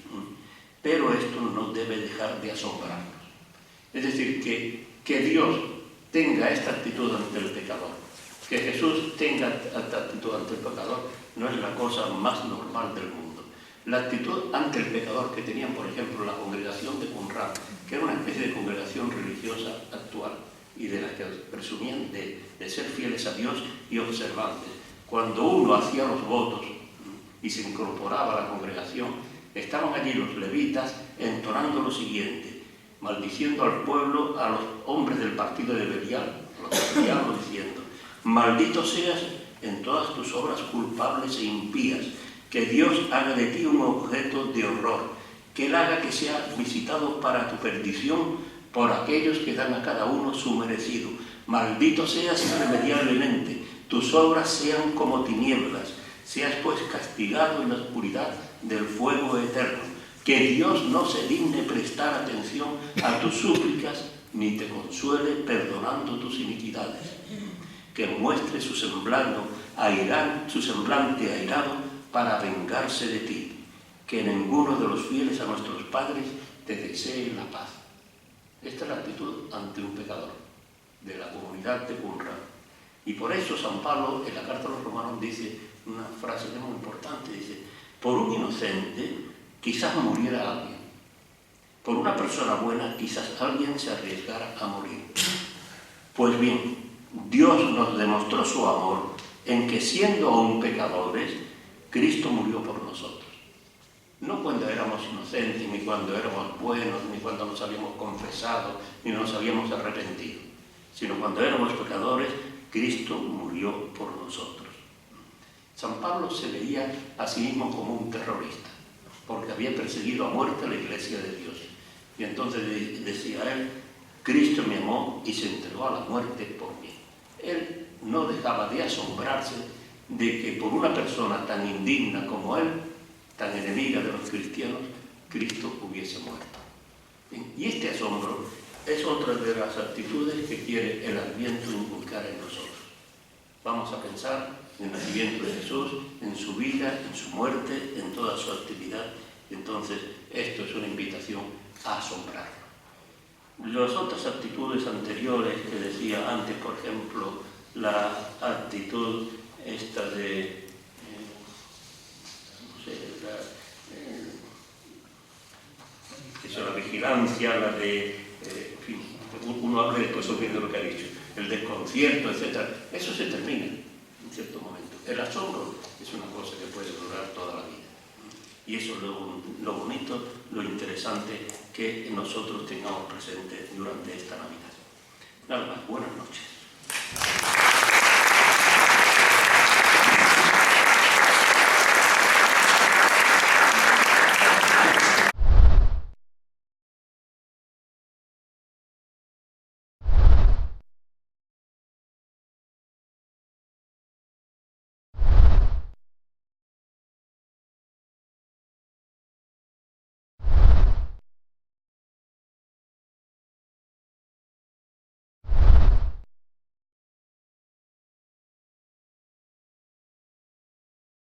Pero esto no debe dejar de asombrarnos. Es decir, que Dios tenga esta actitud ante el pecador, que Jesús tenga esta actitud ante el pecador, no es la cosa más normal del mundo. La actitud ante el pecador que tenían, por ejemplo, la congregación de Qumran, que era una especie de congregación religiosa actual y de la que presumían de ser fieles a Dios y observantes. Cuando uno hacía los votos y se incorporaba a la congregación, estaban allí los levitas entonando lo siguiente, maldiciendo al pueblo, a los hombres del partido de Belial, diciendo: maldito seas en todas tus obras culpables e impías, que Dios haga de ti un objeto de horror, que Él haga que seas visitado para tu perdición por aquellos que dan a cada uno su merecido. Maldito seas irremediablemente, tus obras sean como tinieblas, seas pues castigado en la oscuridad del fuego eterno, que Dios no se digne prestar atención a tus súplicas, ni te consuele perdonando tus iniquidades, que muestre su semblante airado para vengarse de ti, que ninguno de los fieles a nuestros padres te desee la paz. Esta es la actitud ante un pecador de la comunidad de Qumran. Y por eso San Pablo en la carta a los romanos dice una frase muy importante, dice: por un inocente quizás muriera alguien, por una persona buena quizás alguien se arriesgara a morir. Pues bien, Dios nos demostró su amor en que, siendo aún pecadores, Cristo murió por nosotros. No cuando éramos inocentes, ni cuando éramos buenos, ni cuando nos habíamos confesado, ni nos habíamos arrepentido, sino cuando éramos pecadores, Cristo murió por nosotros. San Pablo se veía a sí mismo como un terrorista, porque había perseguido a muerte a la Iglesia de Dios. Y entonces decía él: Cristo me amó y se entregó a la muerte por mí. Él no dejaba de asombrarse de que por una persona tan indigna como él, tan enemiga de los cristianos, Cristo hubiese muerto. Y este asombro es otra de las actitudes que quiere el Adviento inculcar en nosotros. Vamos a pensar en el nacimiento de Jesús, en su vida, en su muerte, en toda su actividad. Entonces, esto es una invitación a asombrarnos. Las otras actitudes anteriores que decía antes, por ejemplo, la actitud esta de la vigilancia, la de, en fin, uno habla y después olvida lo que ha dicho, el desconcierto, etc. Eso se termina en cierto momento. El asombro es una cosa que puede durar toda la vida. Y eso es lo bonito, lo interesante que nosotros tengamos presente durante esta Navidad. Nada más, buenas noches.